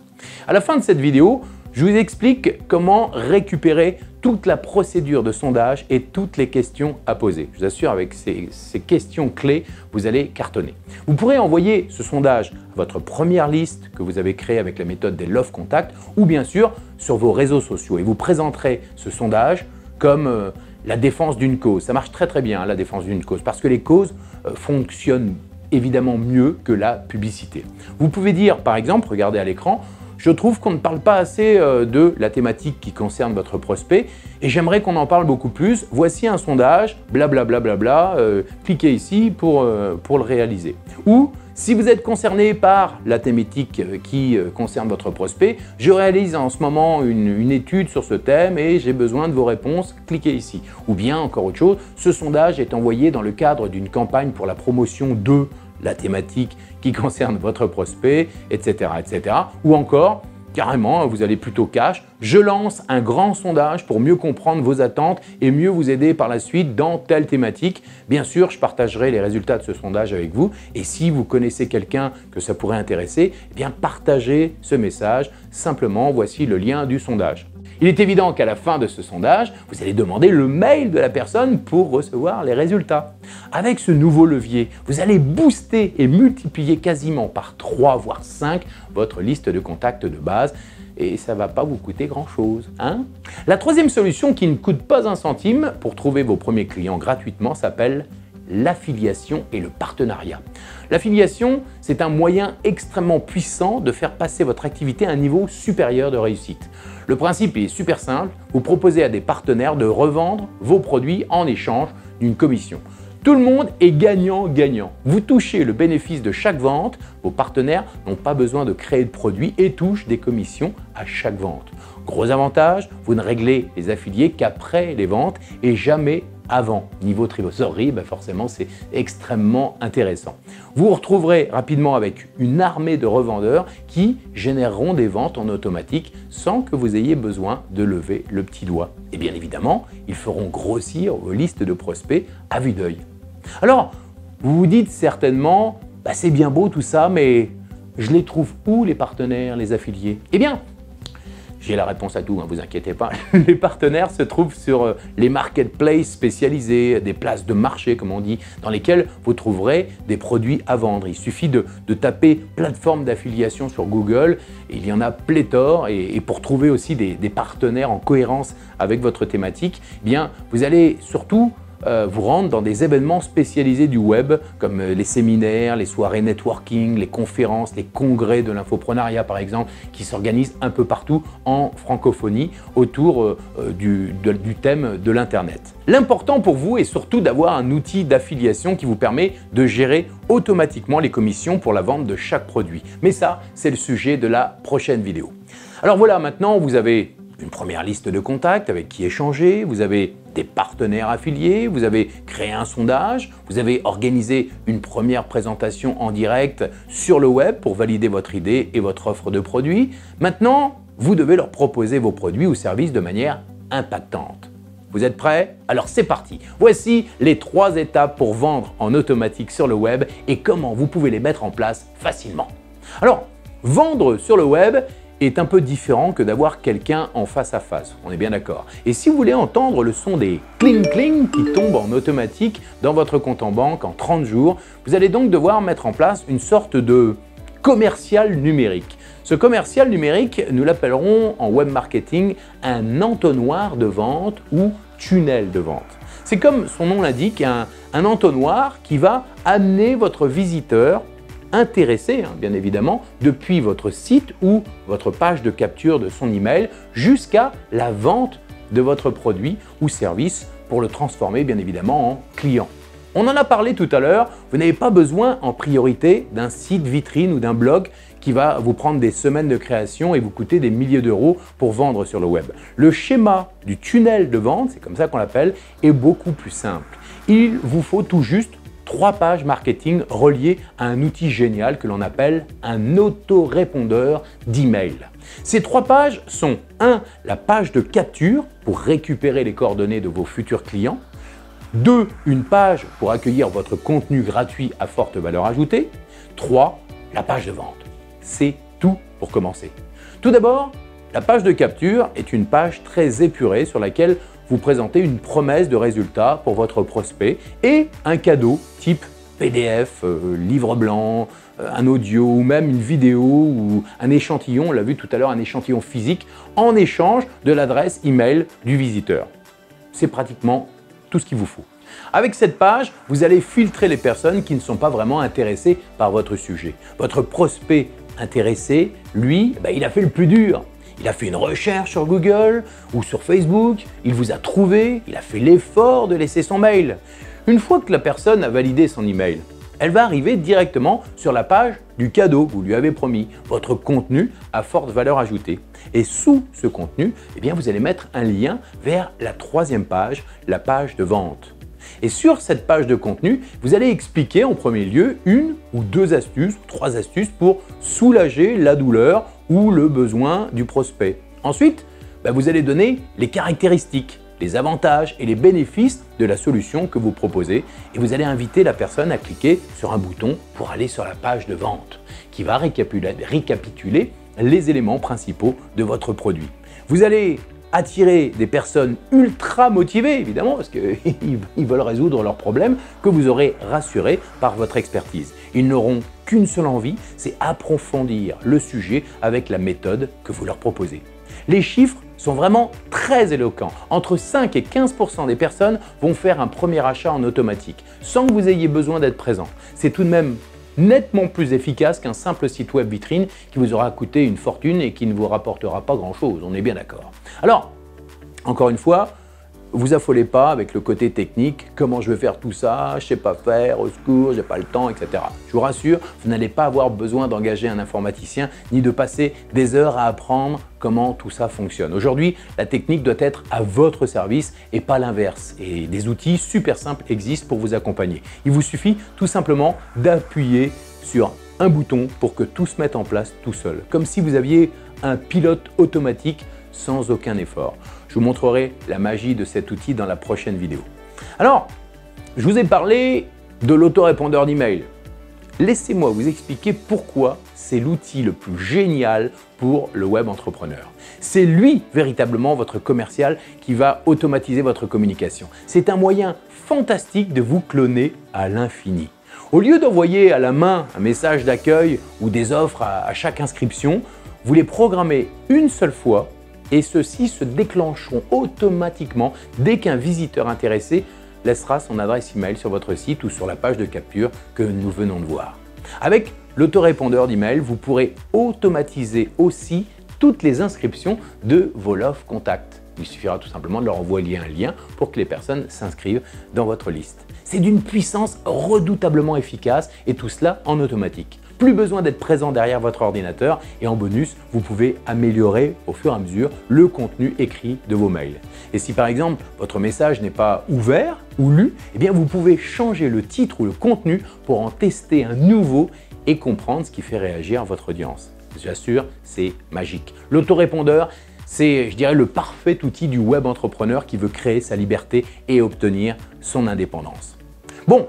À la fin de cette vidéo, je vous explique comment récupérer toute la procédure de sondage et toutes les questions à poser. Je vous assure, avec ces questions clés, vous allez cartonner. Vous pourrez envoyer ce sondage à votre première liste que vous avez créée avec la méthode des love contacts ou bien sûr sur vos réseaux sociaux et vous présenterez ce sondage comme la défense d'une cause. Ça marche très bien, la défense d'une cause, parce que les causes fonctionnent évidemment mieux que la publicité. Vous pouvez dire, par exemple, regardez à l'écran, je trouve qu'on ne parle pas assez de la thématique qui concerne votre prospect et j'aimerais qu'on en parle beaucoup plus. Voici un sondage, blablabla, cliquez ici pour le réaliser. Ou, si vous êtes concerné par la thématique qui concerne votre prospect, je réalise en ce moment une étude sur ce thème et j'ai besoin de vos réponses, cliquez ici. Ou bien, encore autre chose, ce sondage est envoyé dans le cadre d'une campagne pour la promotion de la thématique qui concerne votre prospect, etc., etc. Ou encore, carrément, vous allez plutôt cash, je lance un grand sondage pour mieux comprendre vos attentes et mieux vous aider par la suite dans telle thématique. Bien sûr, je partagerai les résultats de ce sondage avec vous et si vous connaissez quelqu'un que ça pourrait intéresser, eh bien partagez ce message. Simplement, voici le lien du sondage. Il est évident qu'à la fin de ce sondage, vous allez demander le mail de la personne pour recevoir les résultats. Avec ce nouveau levier, vous allez booster et multiplier quasiment par 3 voire 5 votre liste de contacts de base et ça ne va pas vous coûter grand-chose. La troisième solution qui ne coûte pas un centime pour trouver vos premiers clients gratuitement s'appelle l'affiliation et le partenariat. L'affiliation, c'est un moyen extrêmement puissant de faire passer votre activité à un niveau supérieur de réussite. Le principe est super simple, vous proposez à des partenaires de revendre vos produits en échange d'une commission. Tout le monde est gagnant-gagnant. Vous touchez le bénéfice de chaque vente, vos partenaires n'ont pas besoin de créer de produits et touchent des commissions à chaque vente. Gros avantage, vous ne réglez les affiliés qu'après les ventes et jamais avant. Niveau trésorerie, forcément, c'est extrêmement intéressant. Vous vous retrouverez rapidement avec une armée de revendeurs qui généreront des ventes en automatique sans que vous ayez besoin de lever le petit doigt. Et bien évidemment, ils feront grossir vos listes de prospects à vue d'œil. Alors, vous vous dites certainement, c'est bien beau tout ça, mais je les trouve où les partenaires, les affiliés? Eh bien, j'ai la réponse à tout, vous inquiétez pas. Les partenaires se trouvent sur les marketplaces spécialisés, des places de marché comme on dit, dans lesquelles vous trouverez des produits à vendre. Il suffit de taper plateforme d'affiliation sur Google, et il y en a pléthore, et pour trouver aussi des partenaires en cohérence avec votre thématique, eh bien, vous allez surtout vous rendre dans des événements spécialisés du web comme les séminaires, les soirées networking, les conférences, les congrès de l'infoprenariat par exemple qui s'organisent un peu partout en francophonie autour du thème de l'Internet. L'important pour vous est surtout d'avoir un outil d'affiliation qui vous permet de gérer automatiquement les commissions pour la vente de chaque produit. Mais ça, c'est le sujet de la prochaine vidéo. Alors voilà, maintenant vous avez une première liste de contacts avec qui échanger, vous avez des partenaires affiliés, vous avez créé un sondage, vous avez organisé une première présentation en direct sur le web pour valider votre idée et votre offre de produits. Maintenant, vous devez leur proposer vos produits ou services de manière impactante. Vous êtes prêts? Alors c'est parti. Voici les 3 étapes pour vendre en automatique sur le web et comment vous pouvez les mettre en place facilement. Alors, vendre sur le web est un peu différent que d'avoir quelqu'un en face à face, on est bien d'accord. Et si vous voulez entendre le son des cling-cling qui tombent en automatique dans votre compte en banque en 30 jours, vous allez donc devoir mettre en place une sorte de commercial numérique. Ce commercial numérique, nous l'appellerons en web marketing un entonnoir de vente ou tunnel de vente. C'est comme son nom l'indique, un entonnoir qui va amener votre visiteur intéressé, bien évidemment, depuis votre site ou votre page de capture de son email jusqu'à la vente de votre produit ou service pour le transformer bien évidemment en client. On en a parlé tout à l'heure, vous n'avez pas besoin en priorité d'un site vitrine ou d'un blog qui va vous prendre des semaines de création et vous coûter des milliers d'euros pour vendre sur le web. Le schéma du tunnel de vente, c'est comme ça qu'on l'appelle, est beaucoup plus simple. Il vous faut tout juste 3 pages marketing reliées à un outil génial que l'on appelle un autorépondeur d'email. Ces 3 pages sont 1. La page de capture pour récupérer les coordonnées de vos futurs clients. 2. Une page pour accueillir votre contenu gratuit à forte valeur ajoutée. 3. La page de vente. C'est tout pour commencer. Tout d'abord, la page de capture est une page très épurée sur laquelle vous présentez une promesse de résultat pour votre prospect et un cadeau type PDF, livre blanc, un audio ou même une vidéo ou un échantillon, on l'a vu tout à l'heure, un échantillon physique en échange de l'adresse email du visiteur. C'est pratiquement tout ce qu'il vous faut. Avec cette page, vous allez filtrer les personnes qui ne sont pas vraiment intéressées par votre sujet. Votre prospect intéressé, lui, il a fait le plus dur. Il a fait une recherche sur Google ou sur Facebook, il vous a trouvé, il a fait l'effort de laisser son mail. Une fois que la personne a validé son email, elle va arriver directement sur la page du cadeau que vous lui avez promis, votre contenu à forte valeur ajoutée. Et sous ce contenu, vous allez mettre un lien vers la 3e page, la page de vente. Et sur cette page de contenu, vous allez expliquer en premier lieu 1 ou 2 astuces, 3 astuces pour soulager la douleur ou le besoin du prospect. Ensuite, vous allez donner les caractéristiques, les avantages et les bénéfices de la solution que vous proposez et vous allez inviter la personne à cliquer sur un bouton pour aller sur la page de vente qui va récapituler les éléments principaux de votre produit. Vous allez attirer des personnes ultra motivées, évidemment, parce qu'ils veulent résoudre leurs problèmes, que vous aurez rassurés par votre expertise. Ils n'auront qu'une seule envie, c'est approfondir le sujet avec la méthode que vous leur proposez. Les chiffres sont vraiment très éloquents. Entre 5 et 15% des personnes vont faire un premier achat en automatique, sans que vous ayez besoin d'être présent. C'est tout de même nettement plus efficace qu'un simple site web vitrine qui vous aura coûté une fortune et qui ne vous rapportera pas grand-chose, on est bien d'accord. Alors, encore une fois, vous affolez pas avec le côté technique, comment je vais faire tout ça, je sais pas faire, au secours, j'ai pas le temps, etc. Je vous rassure, vous n'allez pas avoir besoin d'engager un informaticien ni de passer des heures à apprendre comment tout ça fonctionne. Aujourd'hui, la technique doit être à votre service et pas l'inverse. Et des outils super simples existent pour vous accompagner. Il vous suffit tout simplement d'appuyer sur un bouton pour que tout se mette en place tout seul, comme si vous aviez un pilote automatique sans aucun effort. Je vous montrerai la magie de cet outil dans la prochaine vidéo. Alors, je vous ai parlé de l'autorépondeur d'email. Laissez-moi vous expliquer pourquoi c'est l'outil le plus génial pour le web entrepreneur. C'est lui véritablement votre commercial qui va automatiser votre communication. C'est un moyen fantastique de vous cloner à l'infini. Au lieu d'envoyer à la main un message d'accueil ou des offres à chaque inscription, vous les programmez une seule fois et ceux-ci se déclencheront automatiquement dès qu'un visiteur intéressé laissera son adresse email sur votre site ou sur la page de capture que nous venons de voir. Avec l'autorépondeur d'email, vous pourrez automatiser aussi toutes les inscriptions de vos love contacts. Il suffira tout simplement de leur envoyer un lien pour que les personnes s'inscrivent dans votre liste. C'est d'une puissance redoutablement efficace et tout cela en automatique. Plus besoin d'être présent derrière votre ordinateur et en bonus, vous pouvez améliorer au fur et à mesure le contenu écrit de vos mails. Et si par exemple votre message n'est pas ouvert ou lu, eh bien vous pouvez changer le titre ou le contenu pour en tester un nouveau et comprendre ce qui fait réagir votre audience. J'assure, c'est magique. L'autorépondeur, c'est, je dirais, le parfait outil du web entrepreneur qui veut créer sa liberté et obtenir son indépendance. Bon,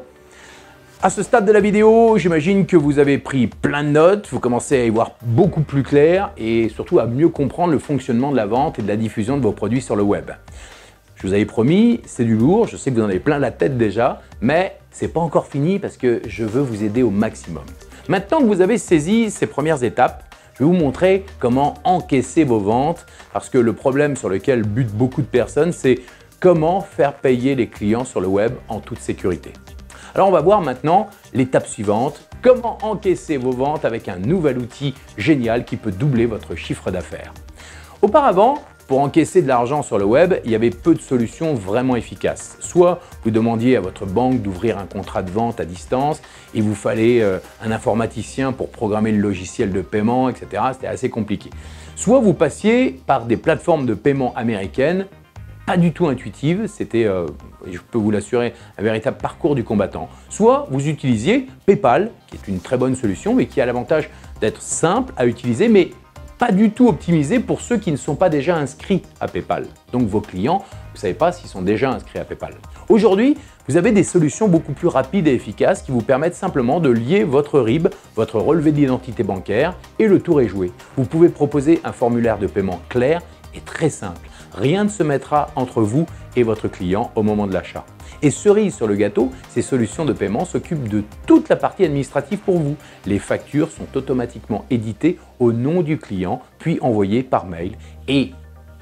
à ce stade de la vidéo, j'imagine que vous avez pris plein de notes, vous commencez à y voir beaucoup plus clair et surtout à mieux comprendre le fonctionnement de la vente et de la diffusion de vos produits sur le web. Je vous avais promis, c'est du lourd, je sais que vous en avez plein la tête déjà, mais c'est pas encore fini parce que je veux vous aider au maximum. Maintenant que vous avez saisi ces premières étapes, je vais vous montrer comment encaisser vos ventes parce que le problème sur lequel butent beaucoup de personnes, c'est comment faire payer les clients sur le web en toute sécurité. Alors on va voir maintenant l'étape suivante, comment encaisser vos ventes avec un nouvel outil génial qui peut doubler votre chiffre d'affaires. Auparavant, pour encaisser de l'argent sur le web, il y avait peu de solutions vraiment efficaces. Soit vous demandiez à votre banque d'ouvrir un contrat de vente à distance, il vous fallait un informaticien pour programmer le logiciel de paiement, etc. C'était assez compliqué. Soit vous passiez par des plateformes de paiement américaines, pas du tout intuitives, c'était, je peux vous l'assurer, un véritable parcours du combattant. Soit vous utilisiez PayPal, qui est une très bonne solution, mais qui a l'avantage d'être simple à utiliser, mais pas du tout optimisé pour ceux qui ne sont pas déjà inscrits à PayPal. Donc vos clients, vous ne savez pas s'ils sont déjà inscrits à PayPal. Aujourd'hui, vous avez des solutions beaucoup plus rapides et efficaces qui vous permettent simplement de lier votre RIB, votre relevé d'identité bancaire et le tour est joué. Vous pouvez proposer un formulaire de paiement clair et très simple. Rien ne se mettra entre vous et votre client au moment de l'achat. Et cerise sur le gâteau, ces solutions de paiement s'occupent de toute la partie administrative pour vous. Les factures sont automatiquement éditées au nom du client, puis envoyées par mail. Et,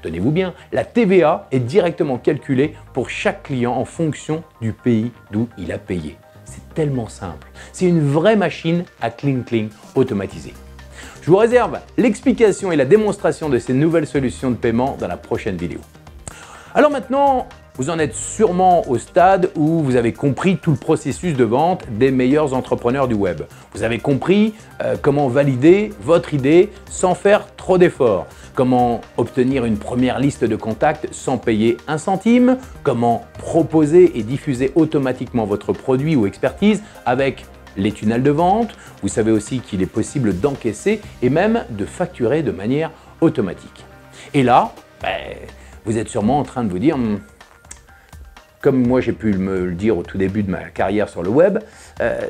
tenez-vous bien, la TVA est directement calculée pour chaque client en fonction du pays d'où il a payé. C'est tellement simple. C'est une vraie machine à cling-cling automatisée. Je vous réserve l'explication et la démonstration de ces nouvelles solutions de paiement dans la prochaine vidéo. Alors maintenant, vous en êtes sûrement au stade où vous avez compris tout le processus de vente des meilleurs entrepreneurs du web. Vous avez compris comment valider votre idée sans faire trop d'efforts, comment obtenir une première liste de contacts sans payer un centime, comment proposer et diffuser automatiquement votre produit ou expertise avec les tunnels de vente. Vous savez aussi qu'il est possible d'encaisser et même de facturer de manière automatique. Et là, vous êtes sûrement en train de vous dire, comme moi j'ai pu me le dire au tout début de ma carrière sur le web,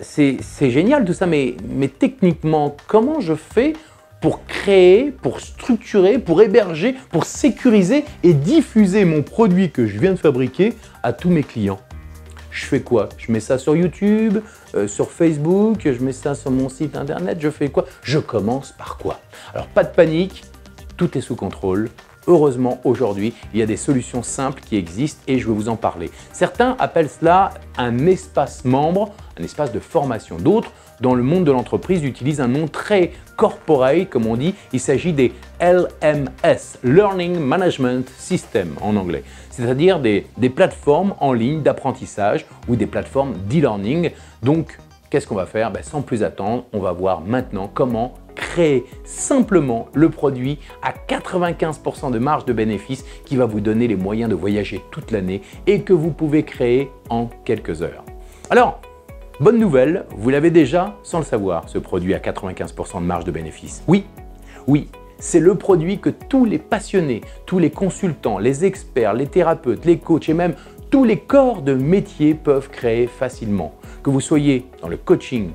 c'est génial tout ça, mais techniquement, comment je fais pour créer, pour structurer, pour héberger, pour sécuriser et diffuser mon produit que je viens de fabriquer à tous mes clients? Je fais quoi? Je mets ça sur YouTube, sur Facebook, je mets ça sur mon site internet, je fais quoi? Je commence par quoi? Alors pas de panique, tout est sous contrôle, Heureusement, aujourd'hui, il y a des solutions simples qui existent et je vais vous en parler. Certains appellent cela un espace membre, un espace de formation. D'autres, dans le monde de l'entreprise, utilisent un nom très corporate, comme on dit. Il s'agit des LMS, Learning Management System en anglais, c'est-à-dire des plateformes en ligne d'apprentissage ou des plateformes d'e-learning. Donc, qu'est-ce qu'on va faire? Sans plus attendre, on va voir maintenant comment créer simplement le produit à 95% de marge de bénéfice qui va vous donner les moyens de voyager toute l'année et que vous pouvez créer en quelques heures. Alors, bonne nouvelle, vous l'avez déjà sans le savoir, ce produit à 95% de marge de bénéfice. Oui, c'est le produit que tous les passionnés, tous les consultants, les experts, les thérapeutes, les coachs et même tous les corps de métier peuvent créer facilement. Que vous soyez dans le coaching,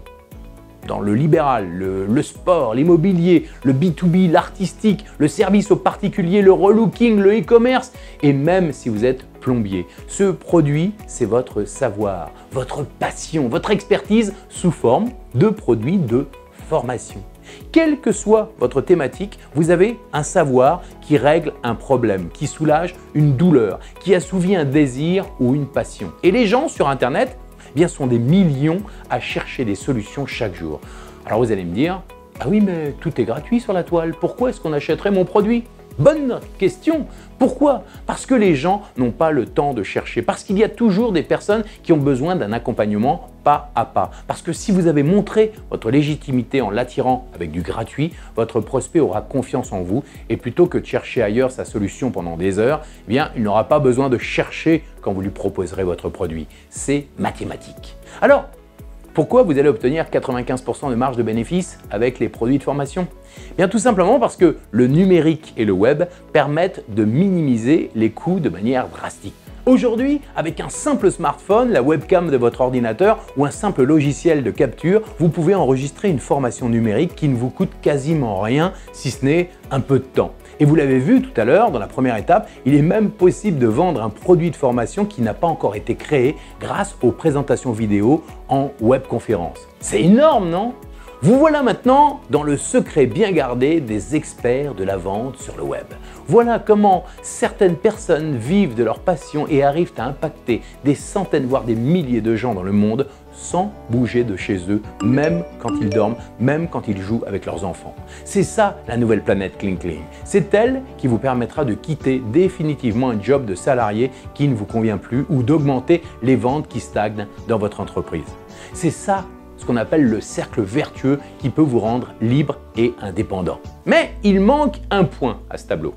dans le libéral, le sport, l'immobilier, le B2B, l'artistique, le service aux particuliers, le relooking, le e-commerce et même si vous êtes plombier. Ce produit, c'est votre savoir, votre passion, votre expertise sous forme de produits de formation. Quelle que soit votre thématique, vous avez un savoir qui règle un problème, qui soulage une douleur, qui assouvit un désir ou une passion. Et les gens sur Internet, sont des millions à chercher des solutions chaque jour. Alors vous allez me dire, ah oui mais tout est gratuit sur la toile, pourquoi est-ce qu'on achèterait mon produit? Bonne question. Pourquoi? Parce que les gens n'ont pas le temps de chercher, parce qu'il y a toujours des personnes qui ont besoin d'un accompagnement pas à pas. Parce que si vous avez montré votre légitimité en l'attirant avec du gratuit, votre prospect aura confiance en vous et plutôt que de chercher ailleurs sa solution pendant des heures, il n'aura pas besoin de chercher quand vous lui proposerez votre produit. C'est mathématique. Alors, pourquoi vous allez obtenir 95% de marge de bénéfice avec les produits de formation? Tout simplement parce que le numérique et le web permettent de minimiser les coûts de manière drastique. Aujourd'hui, avec un simple smartphone, la webcam de votre ordinateur ou un simple logiciel de capture, vous pouvez enregistrer une formation numérique qui ne vous coûte quasiment rien, si ce n'est un peu de temps. Et vous l'avez vu tout à l'heure, dans la première étape, il est même possible de vendre un produit de formation qui n'a pas encore été créé grâce aux présentations vidéo en webconférence. C'est énorme, non? Vous voilà maintenant dans le secret bien gardé des experts de la vente sur le web. Voilà comment certaines personnes vivent de leur passion et arrivent à impacter des centaines voire des milliers de gens dans le monde sans bouger de chez eux, même quand ils dorment, même quand ils jouent avec leurs enfants. C'est ça la nouvelle planète Cling Cling. C'est elle qui vous permettra de quitter définitivement un job de salarié qui ne vous convient plus ou d'augmenter les ventes qui stagnent dans votre entreprise. C'est ça ce qu'on appelle le cercle vertueux qui peut vous rendre libre et indépendant. Mais il manque un point à ce tableau.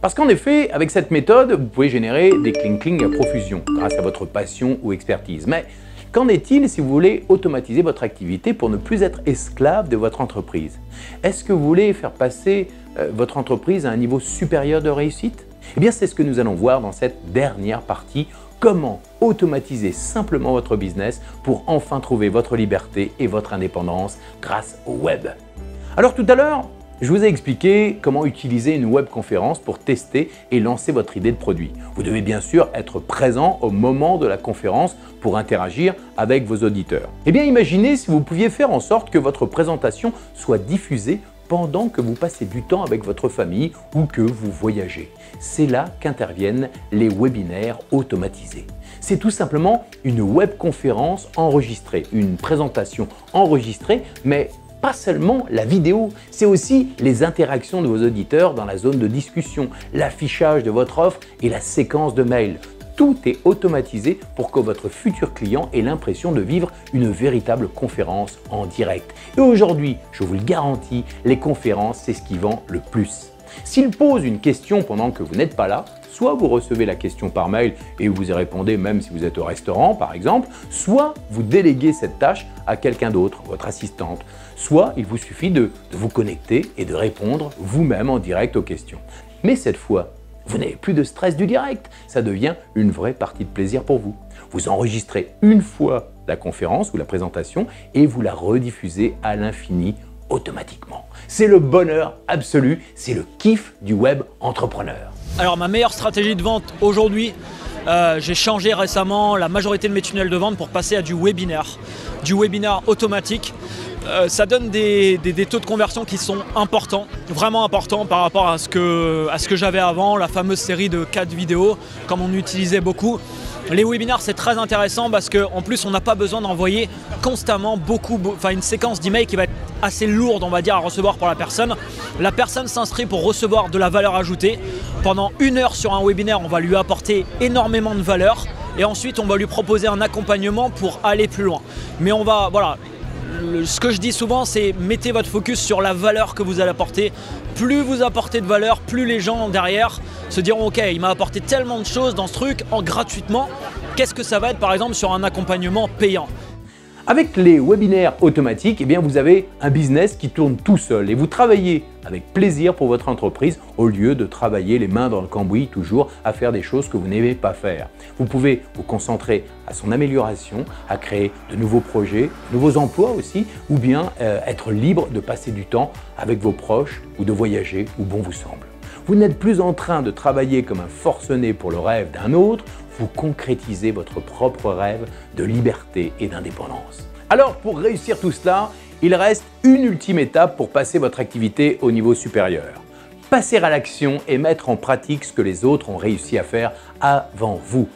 Parce qu'en effet, avec cette méthode, vous pouvez générer des cling-cling à profusion grâce à votre passion ou expertise. Mais qu'en est-il si vous voulez automatiser votre activité pour ne plus être esclave de votre entreprise? Est-ce que vous voulez faire passer votre entreprise à un niveau supérieur de réussite? C'est ce que nous allons voir dans cette dernière partie. Comment automatiser simplement votre business pour enfin trouver votre liberté et votre indépendance grâce au web. Alors tout à l'heure, je vous ai expliqué comment utiliser une webconférence pour tester et lancer votre idée de produit. Vous devez bien sûr être présent au moment de la conférence pour interagir avec vos auditeurs. Imaginez si vous pouviez faire en sorte que votre présentation soit diffusée pendant que vous passez du temps avec votre famille ou que vous voyagez. C'est là qu'interviennent les webinaires automatisés. C'est tout simplement une webconférence enregistrée, une présentation enregistrée, mais pas seulement la vidéo, c'est aussi les interactions de vos auditeurs dans la zone de discussion, l'affichage de votre offre et la séquence de mails. Tout est automatisé pour que votre futur client ait l'impression de vivre une véritable conférence en direct. Et aujourd'hui, je vous le garantis, les conférences, c'est ce qui vend le plus. S'il pose une question pendant que vous n'êtes pas là, soit vous recevez la question par mail et vous y répondez même si vous êtes au restaurant par exemple, soit vous déléguez cette tâche à quelqu'un d'autre, votre assistante, soit il vous suffit de vous connecter et de répondre vous-même en direct aux questions. Mais cette fois, vous n'avez plus de stress du direct, ça devient une vraie partie de plaisir pour vous. Vous enregistrez une fois la conférence ou la présentation et vous la rediffusez à l'infini automatiquement. C'est le bonheur absolu, c'est le kiff du web entrepreneur. Alors ma meilleure stratégie de vente aujourd'hui, j'ai changé récemment la majorité de mes tunnels de vente pour passer à du webinaire automatique. ça donne des taux de conversion qui sont importants, vraiment importants par rapport à ce que j'avais avant, la fameuse série de 4 vidéos, comme on utilisait beaucoup. Les webinaires, c'est très intéressant parce qu'en plus, on n'a pas besoin d'envoyer constamment une séquence d'emails qui va être assez lourde, on va dire, à recevoir pour la personne. La personne s'inscrit pour recevoir de la valeur ajoutée. Pendant 1 heure sur un webinaire, on va lui apporter énormément de valeur et ensuite, on va lui proposer un accompagnement pour aller plus loin. Mais on va, voilà, ce que je dis souvent, c'est mettez votre focus sur la valeur que vous allez apporter. Plus vous apportez de valeur, plus les gens derrière se diront ok, il m'a apporté tellement de choses dans ce truc gratuitement, qu'est-ce que ça va être par exemple sur un accompagnement payant? Avec les webinaires automatiques, eh bien vous avez un business qui tourne tout seul et vous travaillez avec plaisir pour votre entreprise au lieu de travailler les mains dans le cambouis toujours à faire des choses que vous n'aimez pas faire. Vous pouvez vous concentrer à son amélioration, à créer de nouveaux projets, de nouveaux emplois aussi, ou bien être libre de passer du temps avec vos proches ou de voyager où bon vous semble. Vous n'êtes plus en train de travailler comme un forcené pour le rêve d'un autre, vous concrétisez votre propre rêve de liberté et d'indépendance. Alors pour réussir tout cela, il reste une ultime étape pour passer votre activité au niveau supérieur. Passer à l'action et mettre en pratique ce que les autres ont réussi à faire avant vous.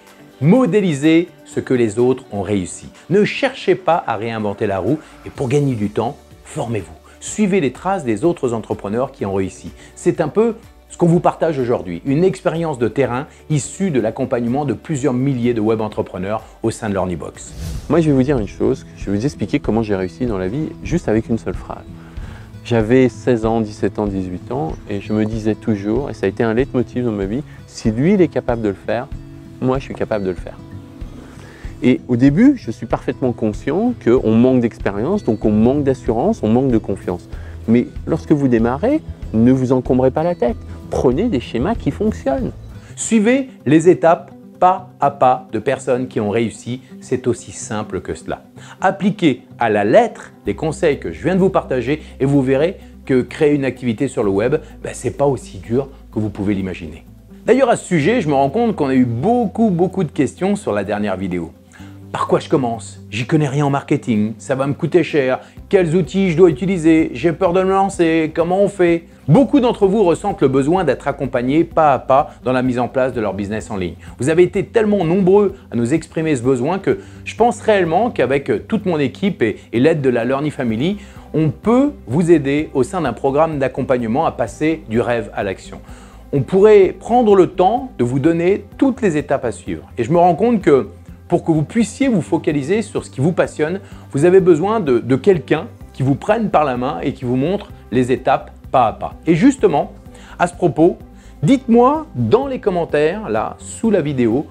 Modélisez ce que les autres ont réussi. Ne cherchez pas à réinventer la roue et pour gagner du temps, formez-vous. Suivez les traces des autres entrepreneurs qui ont réussi. C'est un peu ce qu'on vous partage aujourd'hui, une expérience de terrain issue de l'accompagnement de plusieurs milliers de web entrepreneurs au sein de LearnyBox. Moi, je vais vous dire une chose, je vais vous expliquer comment j'ai réussi dans la vie juste avec une seule phrase. J'avais 16 ans, 17 ans, 18 ans et je me disais toujours, et ça a été un leitmotiv dans ma vie, si lui il est capable de le faire, moi je suis capable de le faire. Et au début, je suis parfaitement conscient qu'on manque d'expérience, donc on manque d'assurance, on manque de confiance. Mais lorsque vous démarrez, ne vous encombrez pas la tête. Prenez des schémas qui fonctionnent. Suivez les étapes pas à pas de personnes qui ont réussi, c'est aussi simple que cela. Appliquez à la lettre les conseils que je viens de vous partager et vous verrez que créer une activité sur le web, ce n'est pas aussi dur que vous pouvez l'imaginer. D'ailleurs à ce sujet, je me rends compte qu'on a eu beaucoup de questions sur la dernière vidéo. Par quoi je commence? J'y connais rien en marketing, ça va me coûter cher, quels outils je dois utiliser, j'ai peur de me lancer, comment on fait? Beaucoup d'entre vous ressentent le besoin d'être accompagnés pas à pas dans la mise en place de leur business en ligne. Vous avez été tellement nombreux à nous exprimer ce besoin que je pense réellement qu'avec toute mon équipe et l'aide de la Learny Family, on peut vous aider au sein d'un programme d'accompagnement à passer du rêve à l'action. On pourrait prendre le temps de vous donner toutes les étapes à suivre. Et je me rends compte que pour que vous puissiez vous focaliser sur ce qui vous passionne, vous avez besoin de quelqu'un qui vous prenne par la main et qui vous montre les étapes pas à pas. Et justement, à ce propos, dites-moi dans les commentaires, là, sous la vidéo,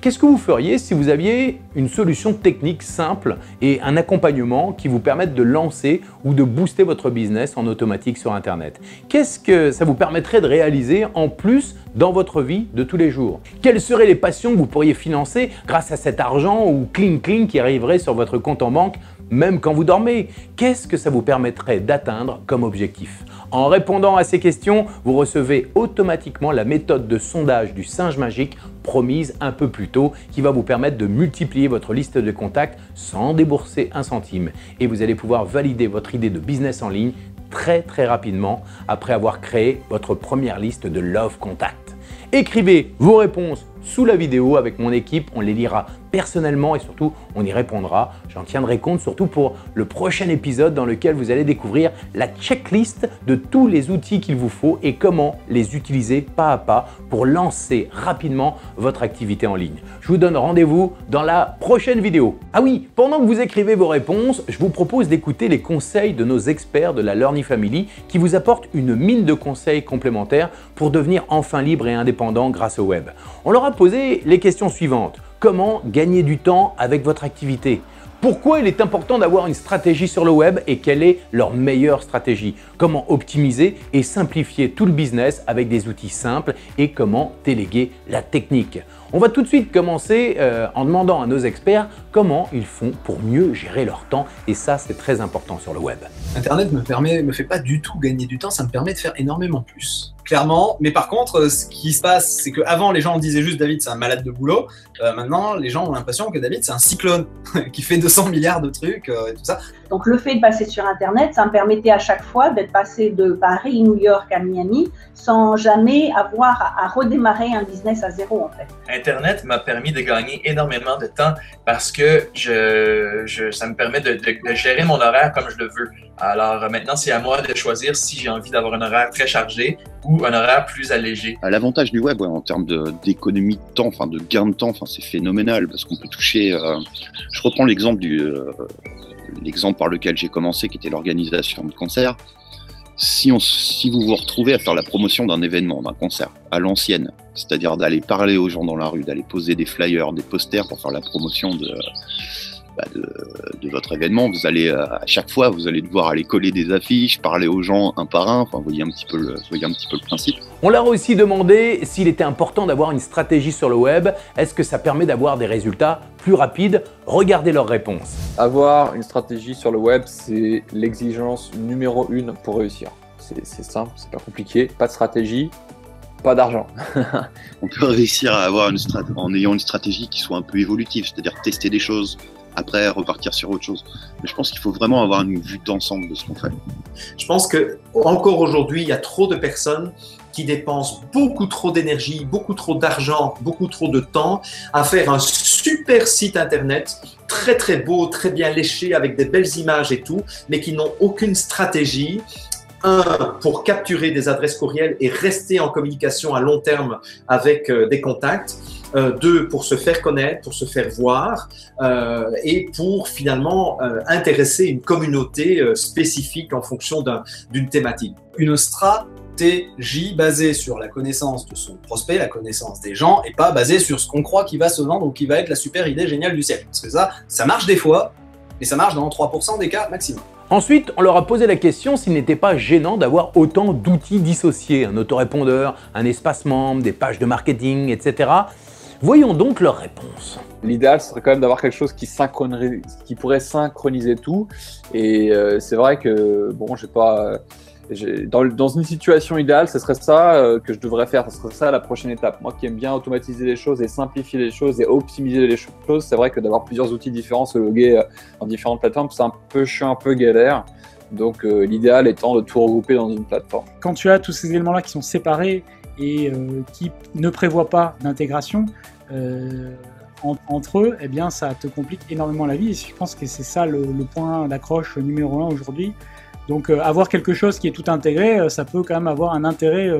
qu'est-ce que vous feriez si vous aviez une solution technique simple et un accompagnement qui vous permette de lancer ou de booster votre business en automatique sur Internet? Qu'est-ce que ça vous permettrait de réaliser en plus dans votre vie de tous les jours? Quelles seraient les passions que vous pourriez financer grâce à cet argent ou cling qui arriverait sur votre compte en banque même quand vous dormez? Qu'est-ce que ça vous permettrait d'atteindre comme objectif? En répondant à ces questions, vous recevez automatiquement la méthode de sondage du singe magique promise un peu plus tôt qui va vous permettre de multiplier votre liste de contacts sans débourser un centime. Et vous allez pouvoir valider votre idée de business en ligne très rapidement après avoir créé votre première liste de Love Contact. Écrivez vos réponses sous la vidéo avec mon équipe, on les lira personnellement et surtout on y répondra. J'en tiendrai compte surtout pour le prochain épisode dans lequel vous allez découvrir la checklist de tous les outils qu'il vous faut et comment les utiliser pas à pas pour lancer rapidement votre activité en ligne. Je vous donne rendez-vous dans la prochaine vidéo. Ah oui, pendant que vous écrivez vos réponses, je vous propose d'écouter les conseils de nos experts de la Learny Family qui vous apportent une mine de conseils complémentaires pour devenir enfin libre et indépendant grâce au web. On leur a posé les questions suivantes. Comment gagner du temps avec votre activité? Pourquoi il est important d'avoir une stratégie sur le web et quelle est leur meilleure stratégie? Comment optimiser et simplifier tout le business avec des outils simples et comment déléguer la technique? On va tout de suite commencer en demandant à nos experts comment ils font pour mieux gérer leur temps et ça c'est très important sur le web. Internet me fait pas du tout gagner du temps, ça me permet de faire énormément plus. clairement. Mais par contre, ce qui se passe, c'est qu'avant, les gens disaient juste David, c'est un malade de boulot. Maintenant, les gens ont l'impression que David, c'est un cyclone qui fait 200 milliards de trucs et tout ça. Donc le fait de passer sur Internet, ça me permettait à chaque fois d'être passé de Paris, New York à Miami, sans jamais avoir à redémarrer un business à zéro en fait. Internet m'a permis de gagner énormément de temps parce que ça me permet de gérer mon horaire comme je le veux. Alors maintenant, c'est à moi de choisir si j'ai envie d'avoir un horaire très chargé ou un horaire plus allégé. L'avantage du web, en termes d'économie de temps, enfin de gain de temps, c'est phénoménal parce qu'on peut toucher. Je reprends l'exemple par lequel j'ai commencé, qui était l'organisation de concerts. Si vous vous retrouvez à faire la promotion d'un événement, d'un concert, à l'ancienne, c'est-à-dire d'aller parler aux gens dans la rue, d'aller poser des flyers, des posters pour faire la promotion de votre événement, vous allez à chaque fois, vous allez devoir aller coller des affiches, parler aux gens un par un, vous voyez un petit peu le principe. On leur a aussi demandé s'il était important d'avoir une stratégie sur le web. Est-ce que ça permet d'avoir des résultats plus rapides? Regardez leurs réponses. Avoir une stratégie sur le web, c'est l'exigence numéro 1 pour réussir. C'est simple, c'est pas compliqué. Pas de stratégie, pas d'argent. On peut réussir à avoir en ayant une stratégie qui soit un peu évolutive, c'est-à-dire tester des choses, après repartir sur autre chose. Mais je pense qu'il faut vraiment avoir une vue d'ensemble de ce qu'on fait. Je pense que encore aujourd'hui, il y a trop de personnes qui dépensent beaucoup trop d'énergie, beaucoup trop d'argent, beaucoup trop de temps à faire un super site internet, très très beau, très bien léché, avec des belles images et tout, mais qui n'ont aucune stratégie. Pour capturer des adresses courriels et rester en communication à long terme avec des contacts. 2, pour se faire connaître, pour se faire voir et pour finalement intéresser une communauté spécifique en fonction d'une thématique. Une stratégie basée sur la connaissance de son prospect, la connaissance des gens, et pas basée sur ce qu'on croit qui va se vendre ou qui va être la super idée géniale du siècle. Parce que ça marche des fois, mais ça marche dans 3% des cas maximum. Ensuite, on leur a posé la question s'il n'était pas gênant d'avoir autant d'outils dissociés, un autorépondeur, un espace membre, des pages de marketing, etc. Voyons donc leurs réponses. L'idéal, ce serait quand même d'avoir quelque chose qui pourrait synchroniser tout. Et c'est vrai que, bon, dans une situation idéale, ce serait ça que je devrais faire. Ce serait ça la prochaine étape. Moi qui aime bien automatiser les choses et simplifier les choses et optimiser les choses, c'est vrai que d'avoir plusieurs outils différents, se loguer dans différentes plateformes, c'est un peu chiant, un peu galère. Donc l'idéal étant de tout regrouper dans une plateforme. Quand tu as tous ces éléments-là qui sont séparés et qui ne prévoient pas d'intégration entre eux, eh bien ça te complique énormément la vie. Et je pense que c'est ça le point d'accroche numéro 1 aujourd'hui. Donc avoir quelque chose qui est tout intégré, ça peut quand même avoir un intérêt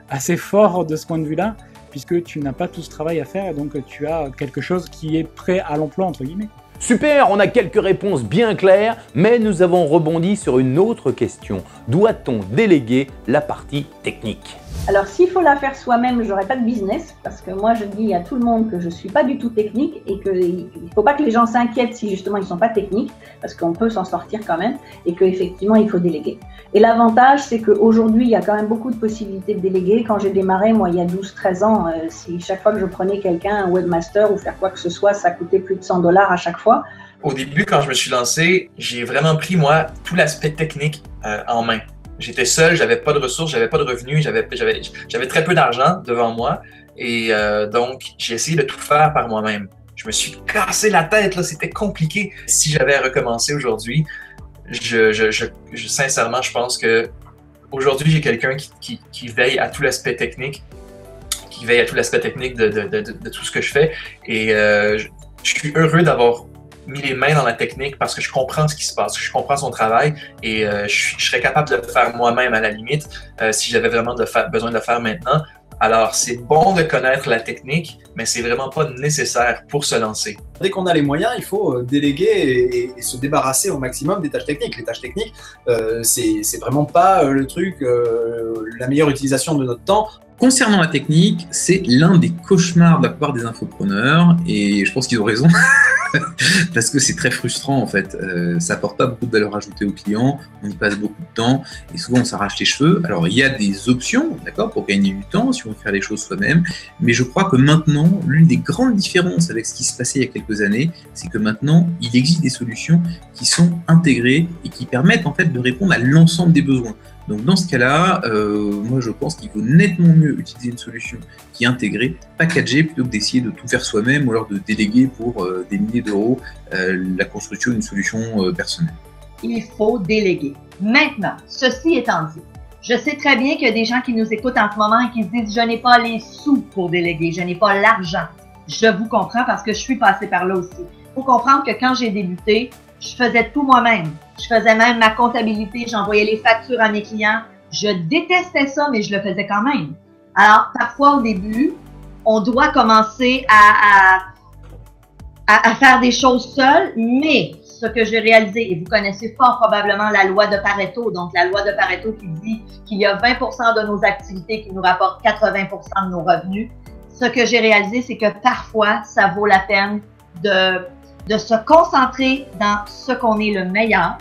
assez fort de ce point de vue-là, puisque tu n'as pas tout ce travail à faire, et donc tu as quelque chose qui est prêt à l'emploi, entre guillemets. Super, on a quelques réponses bien claires, mais nous avons rebondi sur une autre question. Doit-on déléguer la partie technique ? Alors s'il faut la faire soi-même, j'aurais pas de business, parce que moi je dis à tout le monde que je suis pas du tout technique et qu'il faut pas que les gens s'inquiètent si justement ils sont pas techniques, parce qu'on peut s'en sortir quand même et qu'effectivement il faut déléguer. Et l'avantage c'est qu'aujourd'hui il y a quand même beaucoup de possibilités de déléguer. Quand j'ai démarré, moi il y a 12-13 ans, si chaque fois que je prenais quelqu'un, un webmaster ou faire quoi que ce soit, ça coûtait plus de $100 à chaque fois. Au début, quand je me suis lancé, j'ai vraiment pris moi tout l'aspect technique en main. J'étais seul, j'avais pas de ressources, j'avais pas de revenus, j'avais très peu d'argent devant moi et donc j'ai essayé de tout faire par moi-même. Je me suis cassé la tête, là, c'était compliqué. Si j'avais à recommencer aujourd'hui, sincèrement, je pense que aujourd'hui j'ai quelqu'un qui veille à tout l'aspect technique, de tout ce que je fais et je suis heureux d'avoir mis les mains dans la technique parce que je comprends ce qui se passe, je comprends son travail et je serais capable de le faire moi-même à la limite si j'avais vraiment besoin de le faire maintenant. Alors, c'est bon de connaître la technique, mais c'est vraiment pas nécessaire pour se lancer. Dès qu'on a les moyens, il faut déléguer et se débarrasser au maximum des tâches techniques. Les tâches techniques, c'est vraiment pas le truc, la meilleure utilisation de notre temps. Concernant la technique, c'est l'un des cauchemars de la plupart des infopreneurs et je pense qu'ils ont raison. Parce que c'est très frustrant en fait, ça apporte pas beaucoup de valeur ajoutée aux clients, on y passe beaucoup de temps et souvent on s'arrache les cheveux. Alors il y a des options, d'accord, pour gagner du temps, si on veut faire les choses soi-même. Mais je crois que maintenant, l'une des grandes différences avec ce qui se passait il y a quelques années, c'est que maintenant, il existe des solutions qui sont intégrées et qui permettent en fait de répondre à l'ensemble des besoins. Donc dans ce cas-là, moi je pense qu'il vaut nettement mieux utiliser une solution qui est intégrée, packagée, plutôt que d'essayer de tout faire soi-même ou alors de déléguer pour des milliers d'euros la construction d'une solution personnelle. Il faut déléguer. Maintenant, ceci étant dit, je sais très bien qu'il y a des gens qui nous écoutent en ce moment et qui se disent « je n'ai pas les sous pour déléguer, je n'ai pas l'argent ». Je vous comprends parce que je suis passée par là aussi. Il faut comprendre que quand j'ai débuté, je faisais tout moi-même. Je faisais même ma comptabilité, j'envoyais les factures à mes clients. Je détestais ça, mais je le faisais quand même. Alors, parfois au début, on doit commencer à faire des choses seul, mais ce que j'ai réalisé, et vous connaissez fort probablement la loi de Pareto, donc la loi de Pareto qui dit qu'il y a 20% de nos activités qui nous rapportent 80% de nos revenus. Ce que j'ai réalisé, c'est que parfois, ça vaut la peine de se concentrer dans ce qu'on est le meilleur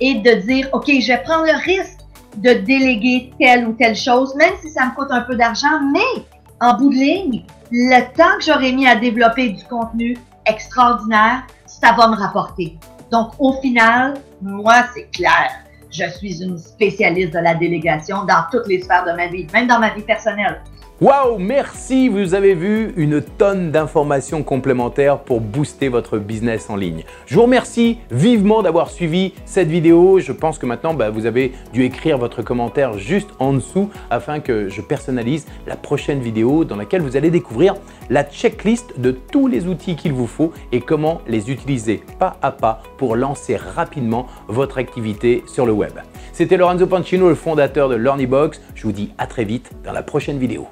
et de dire, OK, je vais prendre le risque de déléguer telle ou telle chose, même si ça me coûte un peu d'argent, mais en bout de ligne, le temps que j'aurais mis à développer du contenu extraordinaire, ça va me rapporter. Donc, au final, moi, c'est clair, je suis une spécialiste de la délégation dans toutes les sphères de ma vie, même dans ma vie personnelle. Waouh, merci! Vous avez vu une tonne d'informations complémentaires pour booster votre business en ligne. Je vous remercie vivement d'avoir suivi cette vidéo. Je pense que maintenant, vous avez dû écrire votre commentaire juste en dessous afin que je personnalise la prochaine vidéo dans laquelle vous allez découvrir la checklist de tous les outils qu'il vous faut et comment les utiliser pas à pas pour lancer rapidement votre activité sur le web. C'était Lorenzo Pancino, le fondateur de LearnyBox. Je vous dis à très vite dans la prochaine vidéo.